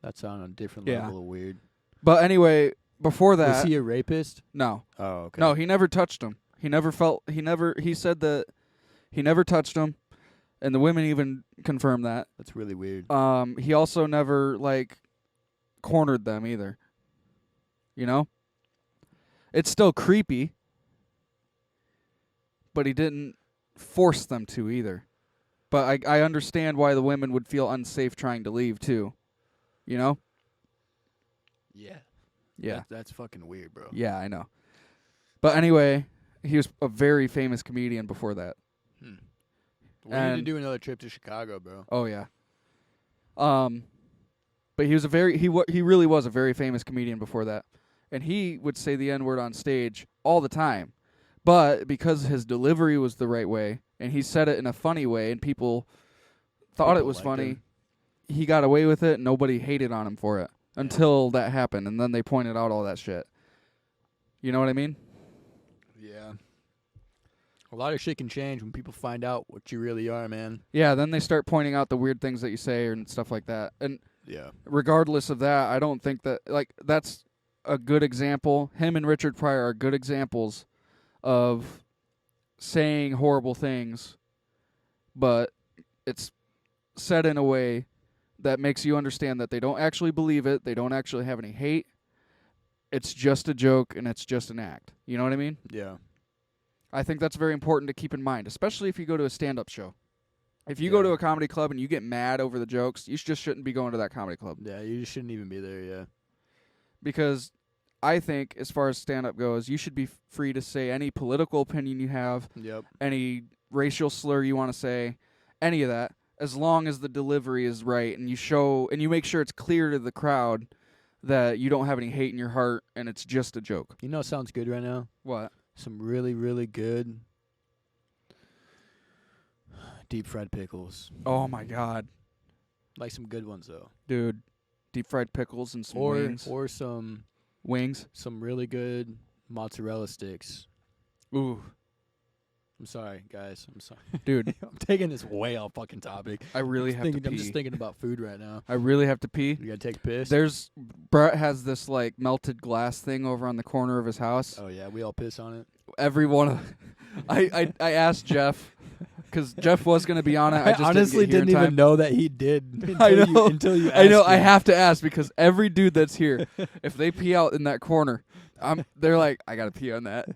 That's on a different Yeah. level of weird. But anyway, before that, Was he a rapist? no. Oh, okay. No, he never touched him. He said that he never touched him, and the women even confirmed that. That's really weird. He also never like cornered them either. You know? It's still creepy, but he didn't force them to either. But I understand why the women would feel unsafe trying to leave too. You know? Yeah. Yeah. That's fucking weird, bro. Yeah, I know. But anyway, he was a very famous comedian before that. We need to And- do another trip to Chicago, bro. Oh yeah. But he was he really was a very famous comedian before that, and he would say the N-word on stage all the time, but because his delivery was the right way and he said it in a funny way and people thought it People was liked funny, him. he got away with it and nobody hated on him for it until that happened, and then they pointed out all that shit. You know what I mean? Yeah. A lot of shit can change when people find out what you really are, man. Yeah, then they start pointing out the weird things that you say and stuff like that. And Yeah. regardless of that, I don't think that that's a good example. Him and Richard Pryor are good examples of saying horrible things, but it's said in a way that makes you understand that they don't actually believe it, they don't actually have any hate. It's just a joke and it's just an act. You know what I mean? Yeah. I think that's very important to keep in mind, especially if you go to a stand-up show. If you go to a comedy club and you get mad over the jokes, you just shouldn't be going to that comedy club. Yeah, you just shouldn't even be there, yeah. Because I think, as far as stand-up goes, you should be free to say any political opinion you have, Yep. any racial slur you want to say, any of that, as long as the delivery is right and you make sure it's clear to the crowd that you don't have any hate in your heart and it's just a joke. You know what sounds good right now? What? Some really, really good deep fried pickles. Oh my God, Like some good ones though. dude! Deep fried pickles and some Or wings. or some Wings. really good mozzarella sticks. Ooh, I'm sorry, guys. I'm sorry. dude, I'm taking this way off fucking topic. I really have to pee. I'm just thinking about food right now. I really have to pee. You gotta take a piss? Brett has this like melted glass thing over on the corner of his house. Oh yeah, we all piss on it. Every one of, I asked Jeff because Jeff was gonna be on it. I just honestly didn't even know that he did. I know. Until you. I know. asked I me. have to ask because every dude that's here, if they pee out in that corner, they're like, I gotta pee on that.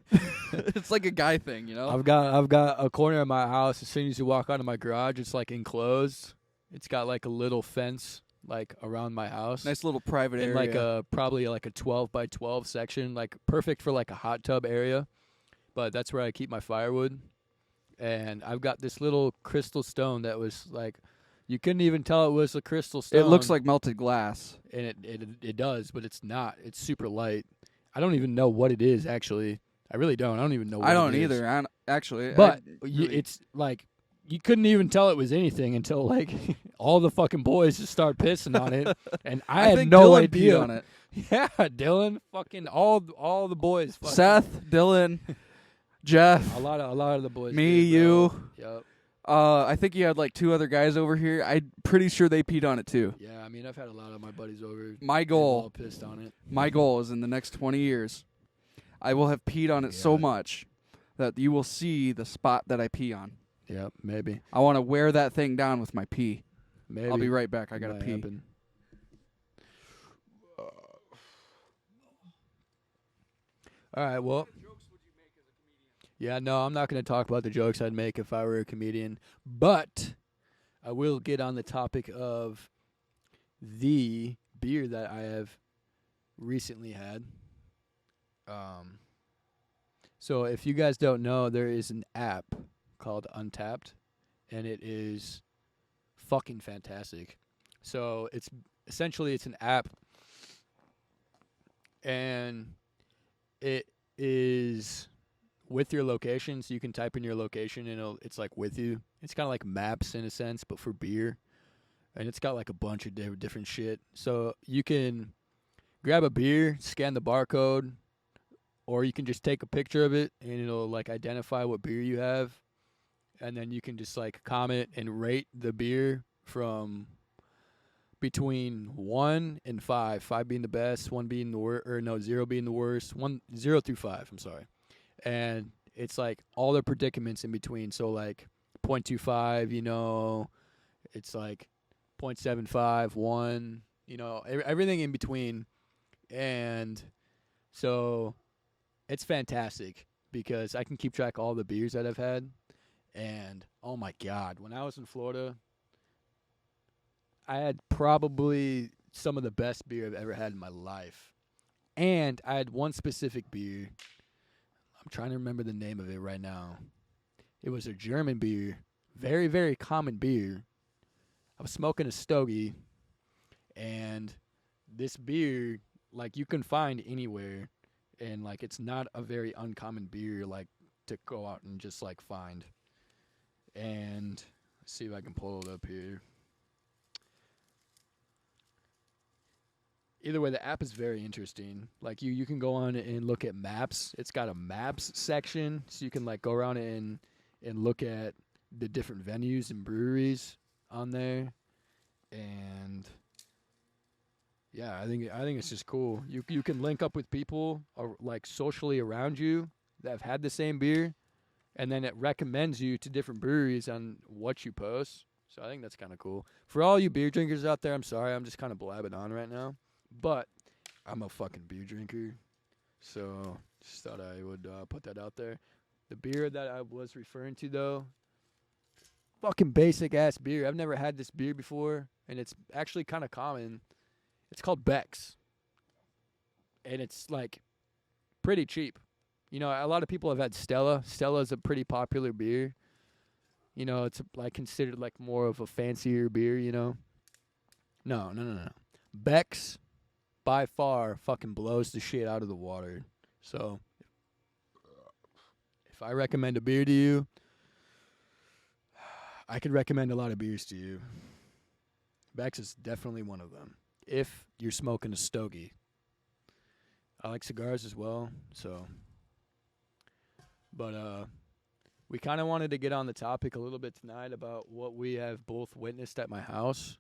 It's like a guy thing, you know. I've got a corner of my house. As soon as you walk onto my garage, it's like enclosed. It's got like a little fence like around my house. Nice little private in area. like probably like a 12 by 12 section, like perfect for like a hot tub area. But that's where I keep my firewood. And I've got this little crystal stone that was like, you couldn't even tell it was a crystal stone. It looks like melted glass. And it does, but it's not. It's super light. I don't even know what it is, actually. I really don't. I don't even know what I don't it is. either. Actually. But really it's like, you couldn't even tell it was anything until like all the fucking boys just start pissing on it. And I had think no Dylan idea. peed on it. Yeah, Dylan, fucking all the boys. Fucking, Seth, Dylan, Jeff, a lot of the boys. me, did, you. Yep. I think you had like 2 other guys over here. I'm pretty sure they peed on it too. Yeah, I mean, I've had a lot of my buddies over. My They've goal. all pissed on it. My goal is in the next 20 years, I will have peed on it so Yeah. much that you will see the spot that I pee on. Yep, maybe. I want to wear that thing down with my pee. Maybe. I'll be right back. I gotta Might pee. happen. All right, well. Yeah, no, I'm not going to talk about the jokes I'd make if I were a comedian, but I will get on the topic of the beer that I have recently had. So if you guys don't know, there is an app called Untapped, and it is fucking fantastic. So it's an app, and it is with your location, so you can type in your location and it's like with you. It's kind of like Maps in a sense, but for beer, and it's got like a bunch of different shit. So you can grab a beer, scan the barcode, or you can just take a picture of it and it'll like identify what beer you have, and then you can just like comment and rate the beer from between 1 and 5, 5 being the best, 1 being the worst, or no, 0 being the worst, 0 through 5, I'm sorry. And it's like all the predicaments in between. So like 0.25, you know, it's like 0.75, 1, you know, everything in between. And so it's fantastic because I can keep track of all the beers that I've had. And oh my God, when I was in Florida, I had probably some of the best beer I've ever had in my life. And I had one specific beer. I'm trying to remember the name of it right now. It was a German beer. Very, very common beer. I was smoking a stogie. And this beer, like, you can find anywhere. And, like, it's not a very uncommon beer, like, to go out and just, like, find. And let's see if I can pull it up here. Either way, the app is very interesting. Like you can go on and look at maps. It's got a maps section, so you can like go around and look at the different venues and breweries on there. And yeah, I think it's just cool. You can link up with people like socially around you that have had the same beer, and then it recommends you to different breweries on what you post. So I think that's kind of cool. For all you beer drinkers out there, I'm sorry, I'm just kind of blabbing on right now. But I'm a fucking beer drinker, so just thought I would put that out there. The beer that I was referring to, though, fucking basic-ass beer. I've never had this beer before, and it's actually kind of common. It's called Beck's, and it's, like, pretty cheap. You know, a lot of people have had Stella. Stella's a pretty popular beer, You know, it's like considered like more of a fancier beer, you know? No, no, no, no. Beck's by far fucking blows the shit out of the water. So if I recommend a beer to you, I could recommend a lot of beers to you. Beck's is definitely one of them. If you're smoking a stogie. I like cigars as well, so. But we kind of wanted to get on the topic a little bit tonight about what we have both witnessed at my house.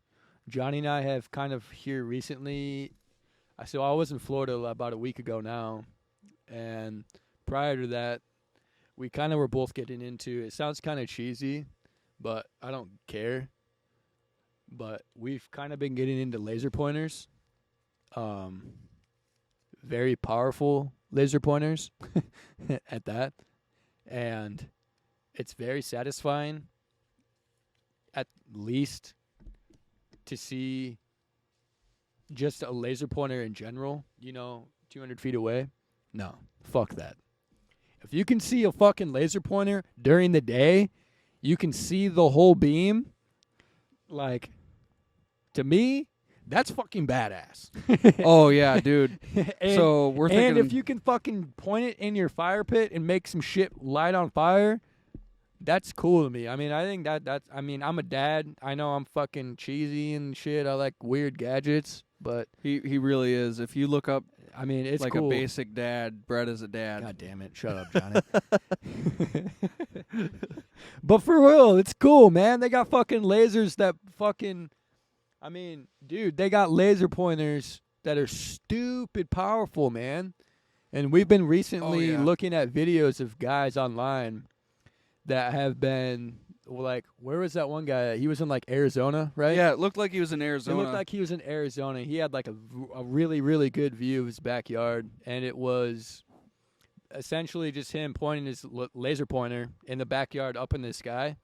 Johnny and I have kind of here recently. So I was in Florida about a week ago now, and prior to that, we kind of were both getting into. It sounds kind of cheesy, but I don't care. But we've kind of been getting into laser pointers. Very powerful laser pointers at that. And it's very satisfying, at least, to see just a laser pointer in general, 200 feet away. No, fuck that. If you can see a fucking laser pointer during the day, you can see the whole beam. Like, to me, that's fucking badass. Oh yeah, dude. So we're thinking. And if you can fucking point it in your fire pit and make some shit light on fire, that's cool to me. I mean, I think that's. I mean, I'm a dad. I know I'm fucking cheesy and shit. I like weird gadgets, but he really is. If you look up, I mean, it's like cool. a basic dad, Brett is a dad. God damn it! Shut up, Johnny. But for real, it's cool, man. They got fucking lasers that fucking. I mean, dude, they got laser pointers that are stupid powerful, man. And we've been recently looking at videos of guys online that have been, like, where was that one guy? He was in, like, Arizona, right? Yeah, it looked like he was in Arizona. It looked like he was in Arizona. He had, like, a really, really good view of his backyard. And it was essentially just him pointing his laser pointer in the backyard up in the sky.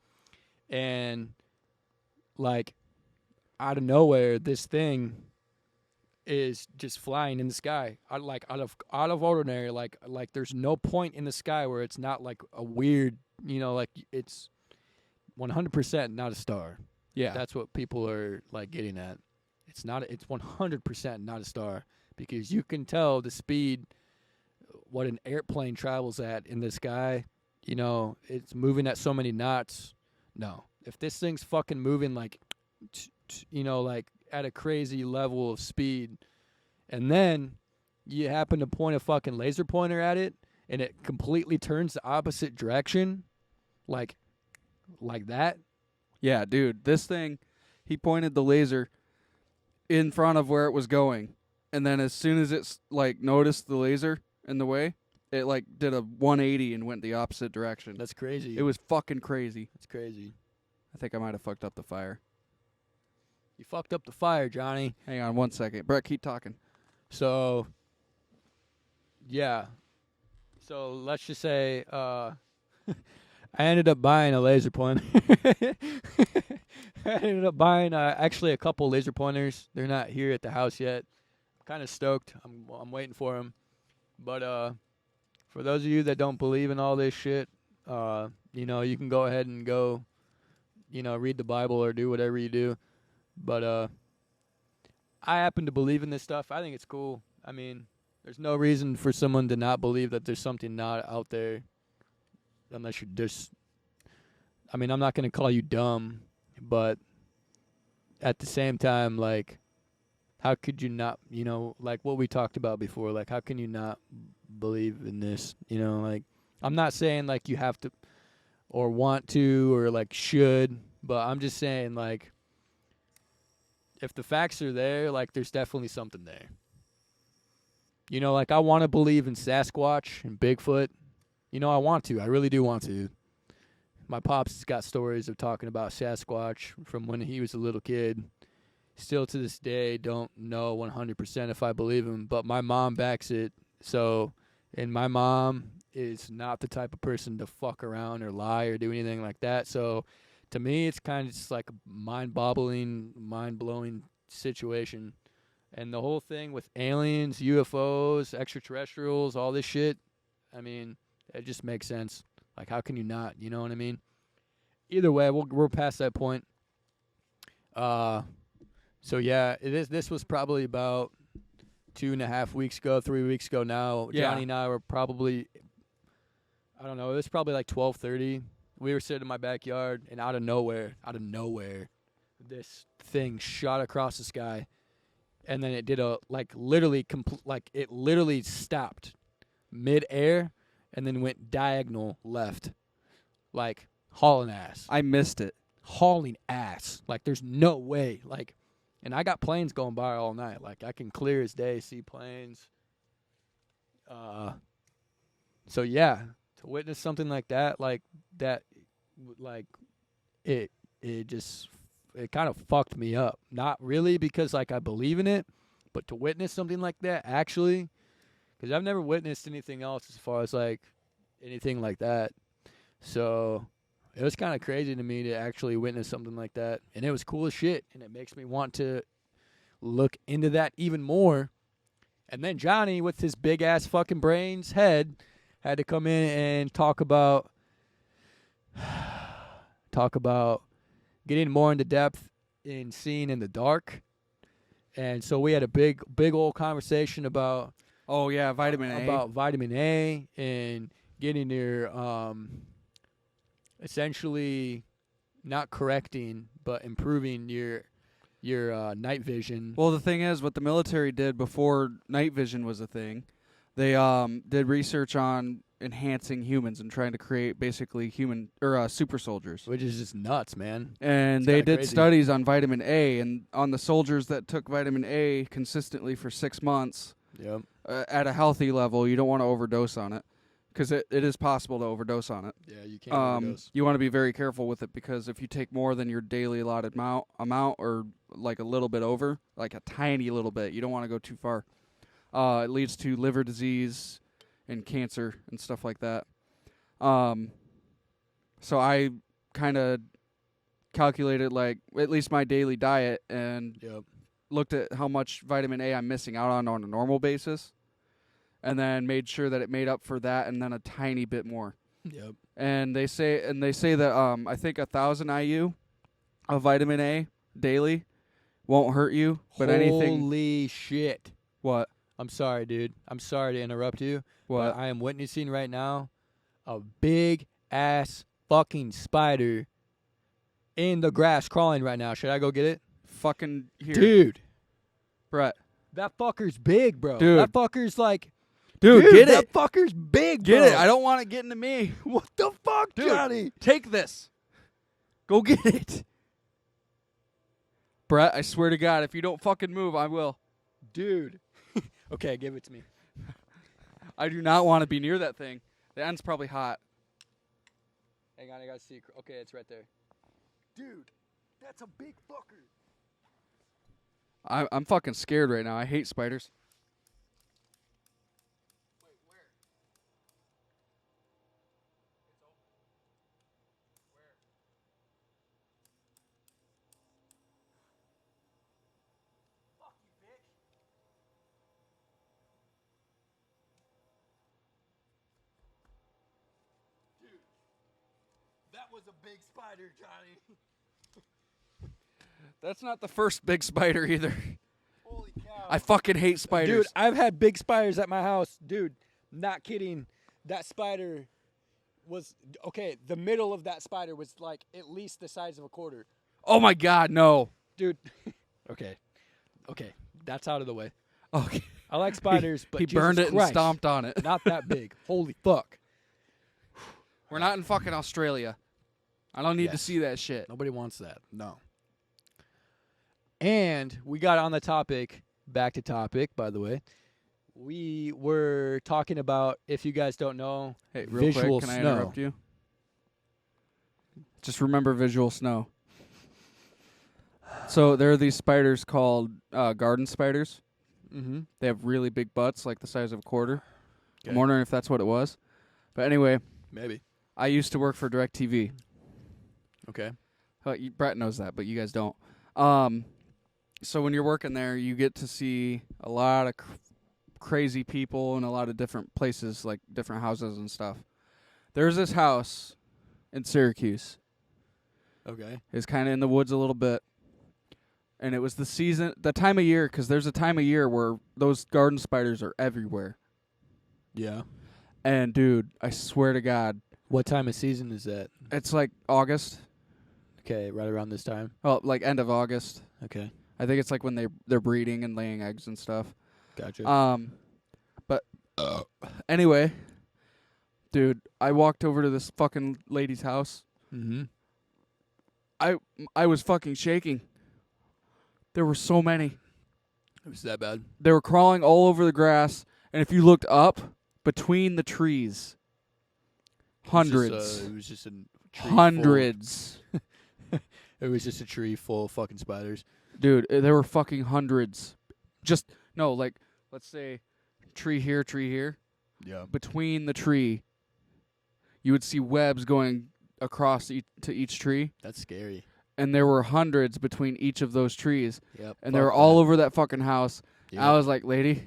And, like, out of nowhere, this thing is just flying in the sky, out of ordinary. Like there's no point in the sky where it's not like a weird, like it's 100% not a star. Yeah, That's what people are like getting at. It's not. It's 100% not a star, because you can tell the speed what an airplane travels at in the sky. It's moving at so many knots. No, if this thing's fucking moving like like at a crazy level of speed, and then you happen to point a fucking laser pointer at it, and it completely turns the opposite direction, like that. Yeah, dude, this thing, he pointed the laser in front of where it was going, and then as soon as it's like noticed the laser in the way, it like did a 180 and went the opposite direction. That's crazy. It was fucking crazy. It's crazy. I think I might have fucked up the fire. You fucked up the fire, Johnny. Hang on 1 second. Brett, keep talking. So, yeah. So let's just say I ended up buying a laser pointer. I ended up buying actually a couple laser pointers. They're not here at the house yet. I'm kind of stoked. I'm waiting for them. But for those of you that don't believe in all this shit, you can go ahead and go, read the Bible or do whatever you do. But I happen to believe in this stuff. I think it's cool. I mean, there's no reason for someone to not believe that there's something not out there, unless you're just. I mean, I'm not going to call you dumb, but at the same time, like, how could you not, like what we talked about before, like, how can you not believe in this? Like, I'm not saying, like, you have to or want to or, like, should, but I'm just saying, like, if the facts are there, like, there's definitely something there. Like, I want to believe in Sasquatch and Bigfoot. I want to. I really do want to. My pops has got stories of talking about Sasquatch from when he was a little kid. Still to this day, don't know 100% if I believe him, but my mom backs it. So, and my mom is not the type of person to fuck around or lie or do anything like that. So, to me, it's kind of just like a mind-blowing situation. And the whole thing with aliens, UFOs, extraterrestrials, all this shit, I mean, it just makes sense. Like, how can you not? You know what I mean? either way, we're past that point. So yeah, this was probably about 2.5 weeks ago, 3 weeks ago now. Yeah. Johnny and I were probably, I don't know, it was probably like 12:30. We were sitting in my backyard, and out of nowhere, this thing shot across the sky, and then it did it literally stopped mid-air, and then went diagonal left, like hauling ass. I missed it. Hauling ass. Like, there's no way. Like, and I got planes going by all night. Like, I can clear as day see planes. So yeah, to witness something like that, it kind of fucked me up. Not really because like I believe in it, but to witness something like that actually, because I've never witnessed anything else as far as like anything like that. So it was kind of crazy to me to actually witness something like that, and it was cool as shit, and it makes me want to look into that even more. And then Johnny, with his big ass fucking brains head, had to come in and talk about getting more into depth in seeing in the dark. And so we had a big old conversation about vitamin A. About vitamin A and getting your essentially not correcting but improving your night vision. Well, the thing is, what the military did before night vision was a thing, they did research on enhancing humans and trying to create basically human or super soldiers. Which is just nuts, man. And they did studies on vitamin A, and on the soldiers that took vitamin A consistently for 6 months. Yep. At a healthy level, you don't want to overdose on it, because it is possible to overdose on it. Yeah, you can't overdose. You want to be very careful with it, because if you take more than your daily allotted amount or like a little bit over, like a tiny little bit, you don't want to go too far. It leads to liver disease and cancer and stuff like that. So I kind of calculated like at least my daily diet and looked at how much vitamin A I'm missing out on a normal basis, and then made sure that it made up for that and then a tiny bit more. Yep. And they say that I think 1,000 IU of vitamin A daily won't hurt you, but anything. Holy shit! What? I'm sorry, dude. I'm sorry to interrupt you. What? But I am witnessing right now a big ass fucking spider in the grass crawling right now. Should I go get it? Fucking here, Dude. Brett. That fucker's big, bro. Dude. That fucker's like, Dude, get that it. fucker's big, Get bro. it. I don't want it getting to me. What the fuck, Dude, Johnny? take this. Go get it. Brett, I swear to God, if you don't fucking move, I will. Dude. Okay, give it to me. I do not want to be near that thing. The end's probably hot. Hang on, I gotta see. Okay, it's right there. Dude, that's a big fucker. I'm fucking scared right now. I hate spiders. Wait, where? It's open. Where? Fuck you, bitch. Dude, that was a big spider, Johnny. That's not the first big spider either. Holy cow. I fucking hate spiders. Dude, I've had big spiders at my house. Dude, not kidding. That spider was, okay, the middle of that spider was like at least the size of a quarter. Oh my God, no. Dude. Okay, that's out of the way. Okay. I like spiders, but he Jesus burned it Christ, and stomped on it. Not that big. Holy fuck. We're not in fucking Australia. I don't need to Yes. see that shit. Nobody wants that. No. And we got on the topic, back to topic, by the way. We were talking about, if you guys don't know, Hey, real visual quick, can I snow. interrupt you? Just remember visual snow. So there are these spiders called garden spiders. Mm-hmm. They have really big butts, like the size of a quarter. Okay. I'm wondering if that's what it was. But anyway, Maybe. I used to work for DirecTV. Okay. Brett knows that, but you guys don't. So when you're working there, you get to see a lot of crazy people in a lot of different places, like different houses and stuff. There's this house in Syracuse Okay. It was kind of in the woods a little bit. And it was the time of year, because there's a time of year where those garden spiders are everywhere. Yeah. And, dude, I swear to God. What time of season is that? It's like August. Okay, right around this time. Oh, like end of August. Okay. I think it's like when they're breeding and laying eggs and stuff. Gotcha. But anyway, dude, I walked over to this fucking lady's house. Mm-hmm. I was fucking shaking. There were so many. It was that bad? They were crawling all over the grass, and if you looked up between the trees, hundreds. It was just a tree hundreds. It was just a tree full of fucking spiders. Dude, there were fucking hundreds. Like, let's say tree here. Yeah. Between the tree, you would see webs going across to each tree. That's scary. And there were hundreds between each of those trees. Yep. And they were all over that fucking house. Yep. I was like, lady,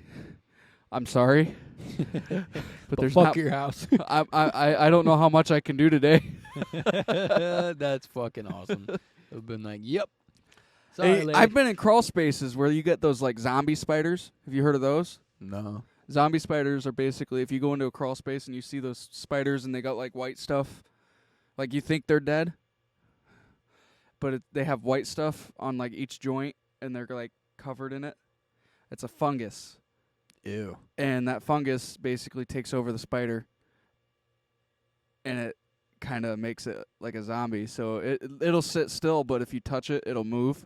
I'm sorry. but there's fuck not your house. I don't know how much I can do today. That's fucking awesome. I've been like, yep. Sorry, Hey, lady. I've been in crawl spaces where you get those like zombie spiders. Have you heard of those? No. Zombie spiders are basically if you go into a crawl space and you see those spiders and they got like white stuff, like you think they're dead, but they have white stuff on like each joint and they're like covered in it. It's a fungus. Ew. And that fungus basically takes over the spider and it kind of makes it like a zombie. So it'll sit still, but if you touch it, it'll move.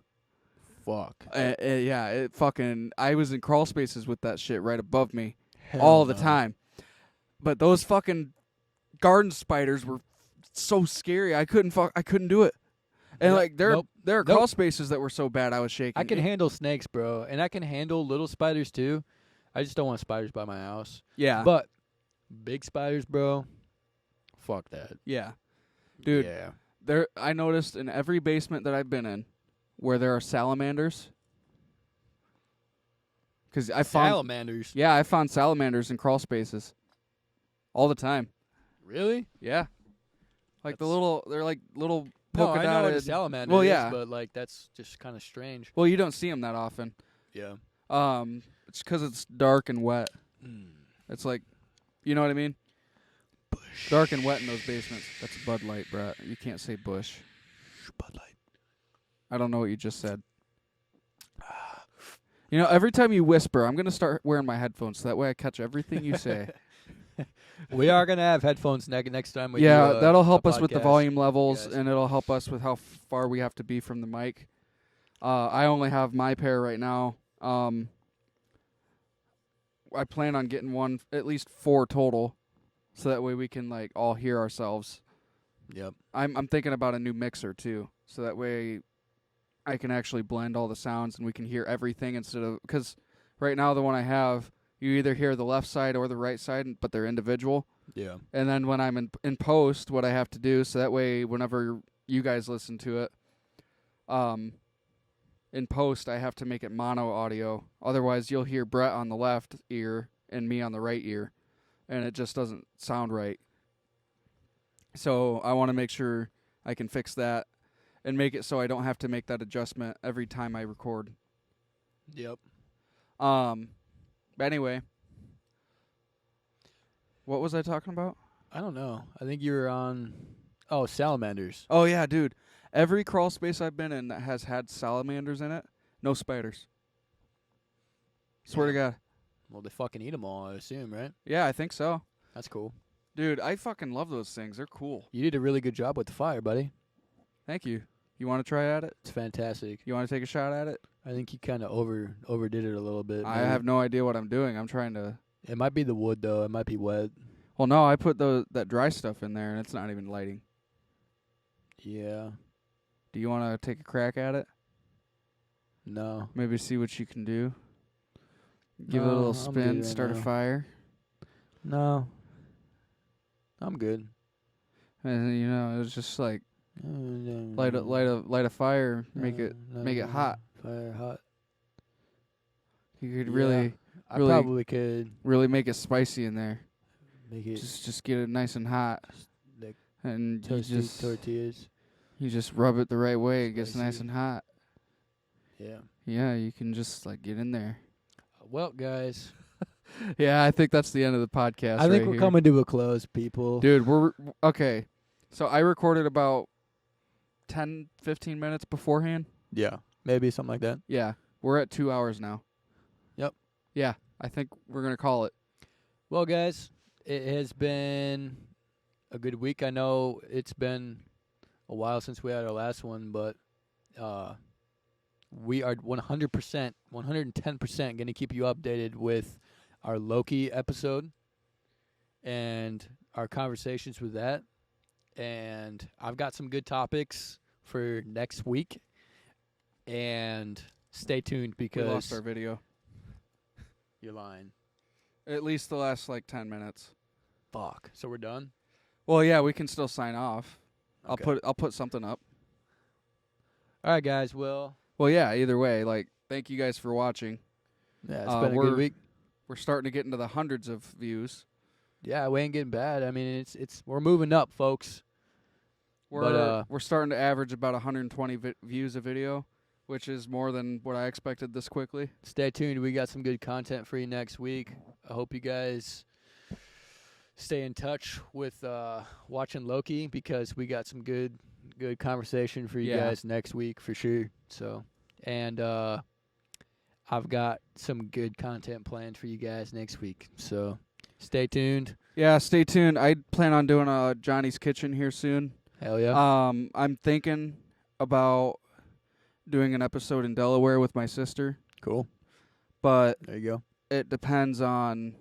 Fuck. Yeah, it fucking... I was in crawl spaces with that shit right above me Hell all the no. time. But those fucking garden spiders were so scary. I couldn't do it. And Yep. like there Nope. are crawl spaces that were so bad I was shaking. I can handle snakes, bro, and I can handle little spiders too. I just don't want spiders by my house. Yeah. But big spiders, bro, fuck that. Yeah. Dude, Yeah. I noticed in every basement that I've been in where there are salamanders. Cuz I found Salamanders. Yeah, I found salamanders in crawl spaces. All the time. Really? Yeah. Like That's- they're like little No, polka I know what a dotted. salamander Well, is, yeah. but like that's just kind of strange. Well, you don't see them that often. Yeah. It's 'cause it's dark and wet. It's like, you know what I mean? Bush. Dark and wet in those basements. That's Bud Light, Brett. You can't say Bush. Bud Light. I don't know what you just said. You know, every time you whisper, I'm going to start wearing my headphones so that way I catch everything you say. We are gonna have headphones next time. We Yeah, do, that'll help a us with the podcast. volume levels, Yes. and it'll help us with how far we have to be from the mic. I only have my pair right now. I plan on getting at least 4 total, so that way we can like all hear ourselves. Yep. I'm thinking about a new mixer too, so that way I can actually blend all the sounds and we can hear everything instead of because right now the one I have you either hear the left side or the right side, but they're individual. Yeah. And then when I'm in post, what I have to do so that way whenever you guys listen to it, in post I have to make it mono audio. Otherwise you'll hear Brett on the left ear and me on the right ear, and it just doesn't sound right. So I want to make sure I can fix that and make it so I don't have to make that adjustment every time I record. Yep. But anyway, what was I talking about? I don't know. I think you were on. Oh, salamanders. Oh yeah, dude. Every crawl space I've been in that has had salamanders in it, no spiders. Swear to God. Well, they fucking eat them all, I assume, right? Yeah, I think so. That's cool. Dude, I fucking love those things. They're cool. You did a really good job with the fire, buddy. Thank you. You want to try at it? It's fantastic. You want to take a shot at it? I think you kind of overdid it a little bit. I maybe. have no idea what I'm doing. I'm trying to... It might be the wood though. It might be wet. Well, no, I put that dry stuff in there, and it's not even lighting. Yeah. Do you want to take a crack at it? No. Maybe see what you can do? Give it a No, little I'm spin, good right start a now. fire. No. I'm good. And, you know, it was just like, light a fire, make it hot. Fire hot. You could Yeah, really I really- probably could really make it spicy in there. make it Just get it nice and hot. like And you toasty just tortillas. You just rub it the right way. It gets nice Spicy. and hot. Yeah. Yeah, you can just like get in there. Well, guys, Yeah, I think that's the end of the podcast. I think right we're here. coming to a close, people. Dude, we're okay. So I recorded about 10, 15 minutes beforehand. Yeah. Maybe something like that. Yeah, we're at 2 hours now. Yep. Yeah, I think we're gonna call it. Well, guys, it has been a good week. I know it's been a while since we had our last one, but we are 100%, 110% going to keep you updated with our Loki episode and our conversations with that. And I've got some good topics for next week. And stay tuned We because lost our video. you're lying. At least the last like 10 minutes. Fuck. So we're done? Well, yeah, we can still sign off. Okay. I'll put something up. All right, guys. Well, Yeah, either way, like thank you guys for watching. yeah, it's been a good week. We're starting to get into the hundreds of views. Yeah, we ain't getting bad. I mean, it's we're moving up, folks. We're starting to average about 120 views a video, which is more than what I expected this quickly. Stay tuned. We got some good content for you next week. I hope you guys stay in touch with watching Loki because we got some good conversation for you Yeah. guys next week for sure. So, and I've got some good content planned for you guys next week. So, stay tuned. Yeah, stay tuned. I plan on doing a Johnny's Kitchen here soon. Hell yeah. I'm thinking about doing an episode in Delaware with my sister, Cool. but There you go. it depends on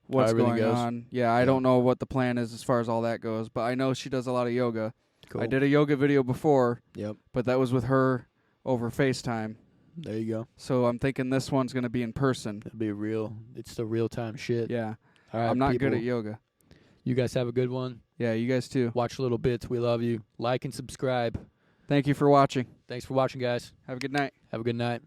what's everything going goes. on. Yeah, I Yeah. don't know what the plan is as far as all that goes, but I know she does a lot of yoga. Cool. I did a yoga video before, Yep. but that was with her over FaceTime. There you go. So I'm thinking this one's going to be in person. It'll be real. It's the real time shit. Yeah. All right, I'm not people. good at yoga. You guys have a good one. Yeah, you guys too. Watch Little Bits. We love you. Like and subscribe. Thank you for watching. Thanks for watching, guys. Have a good night. Have a good night.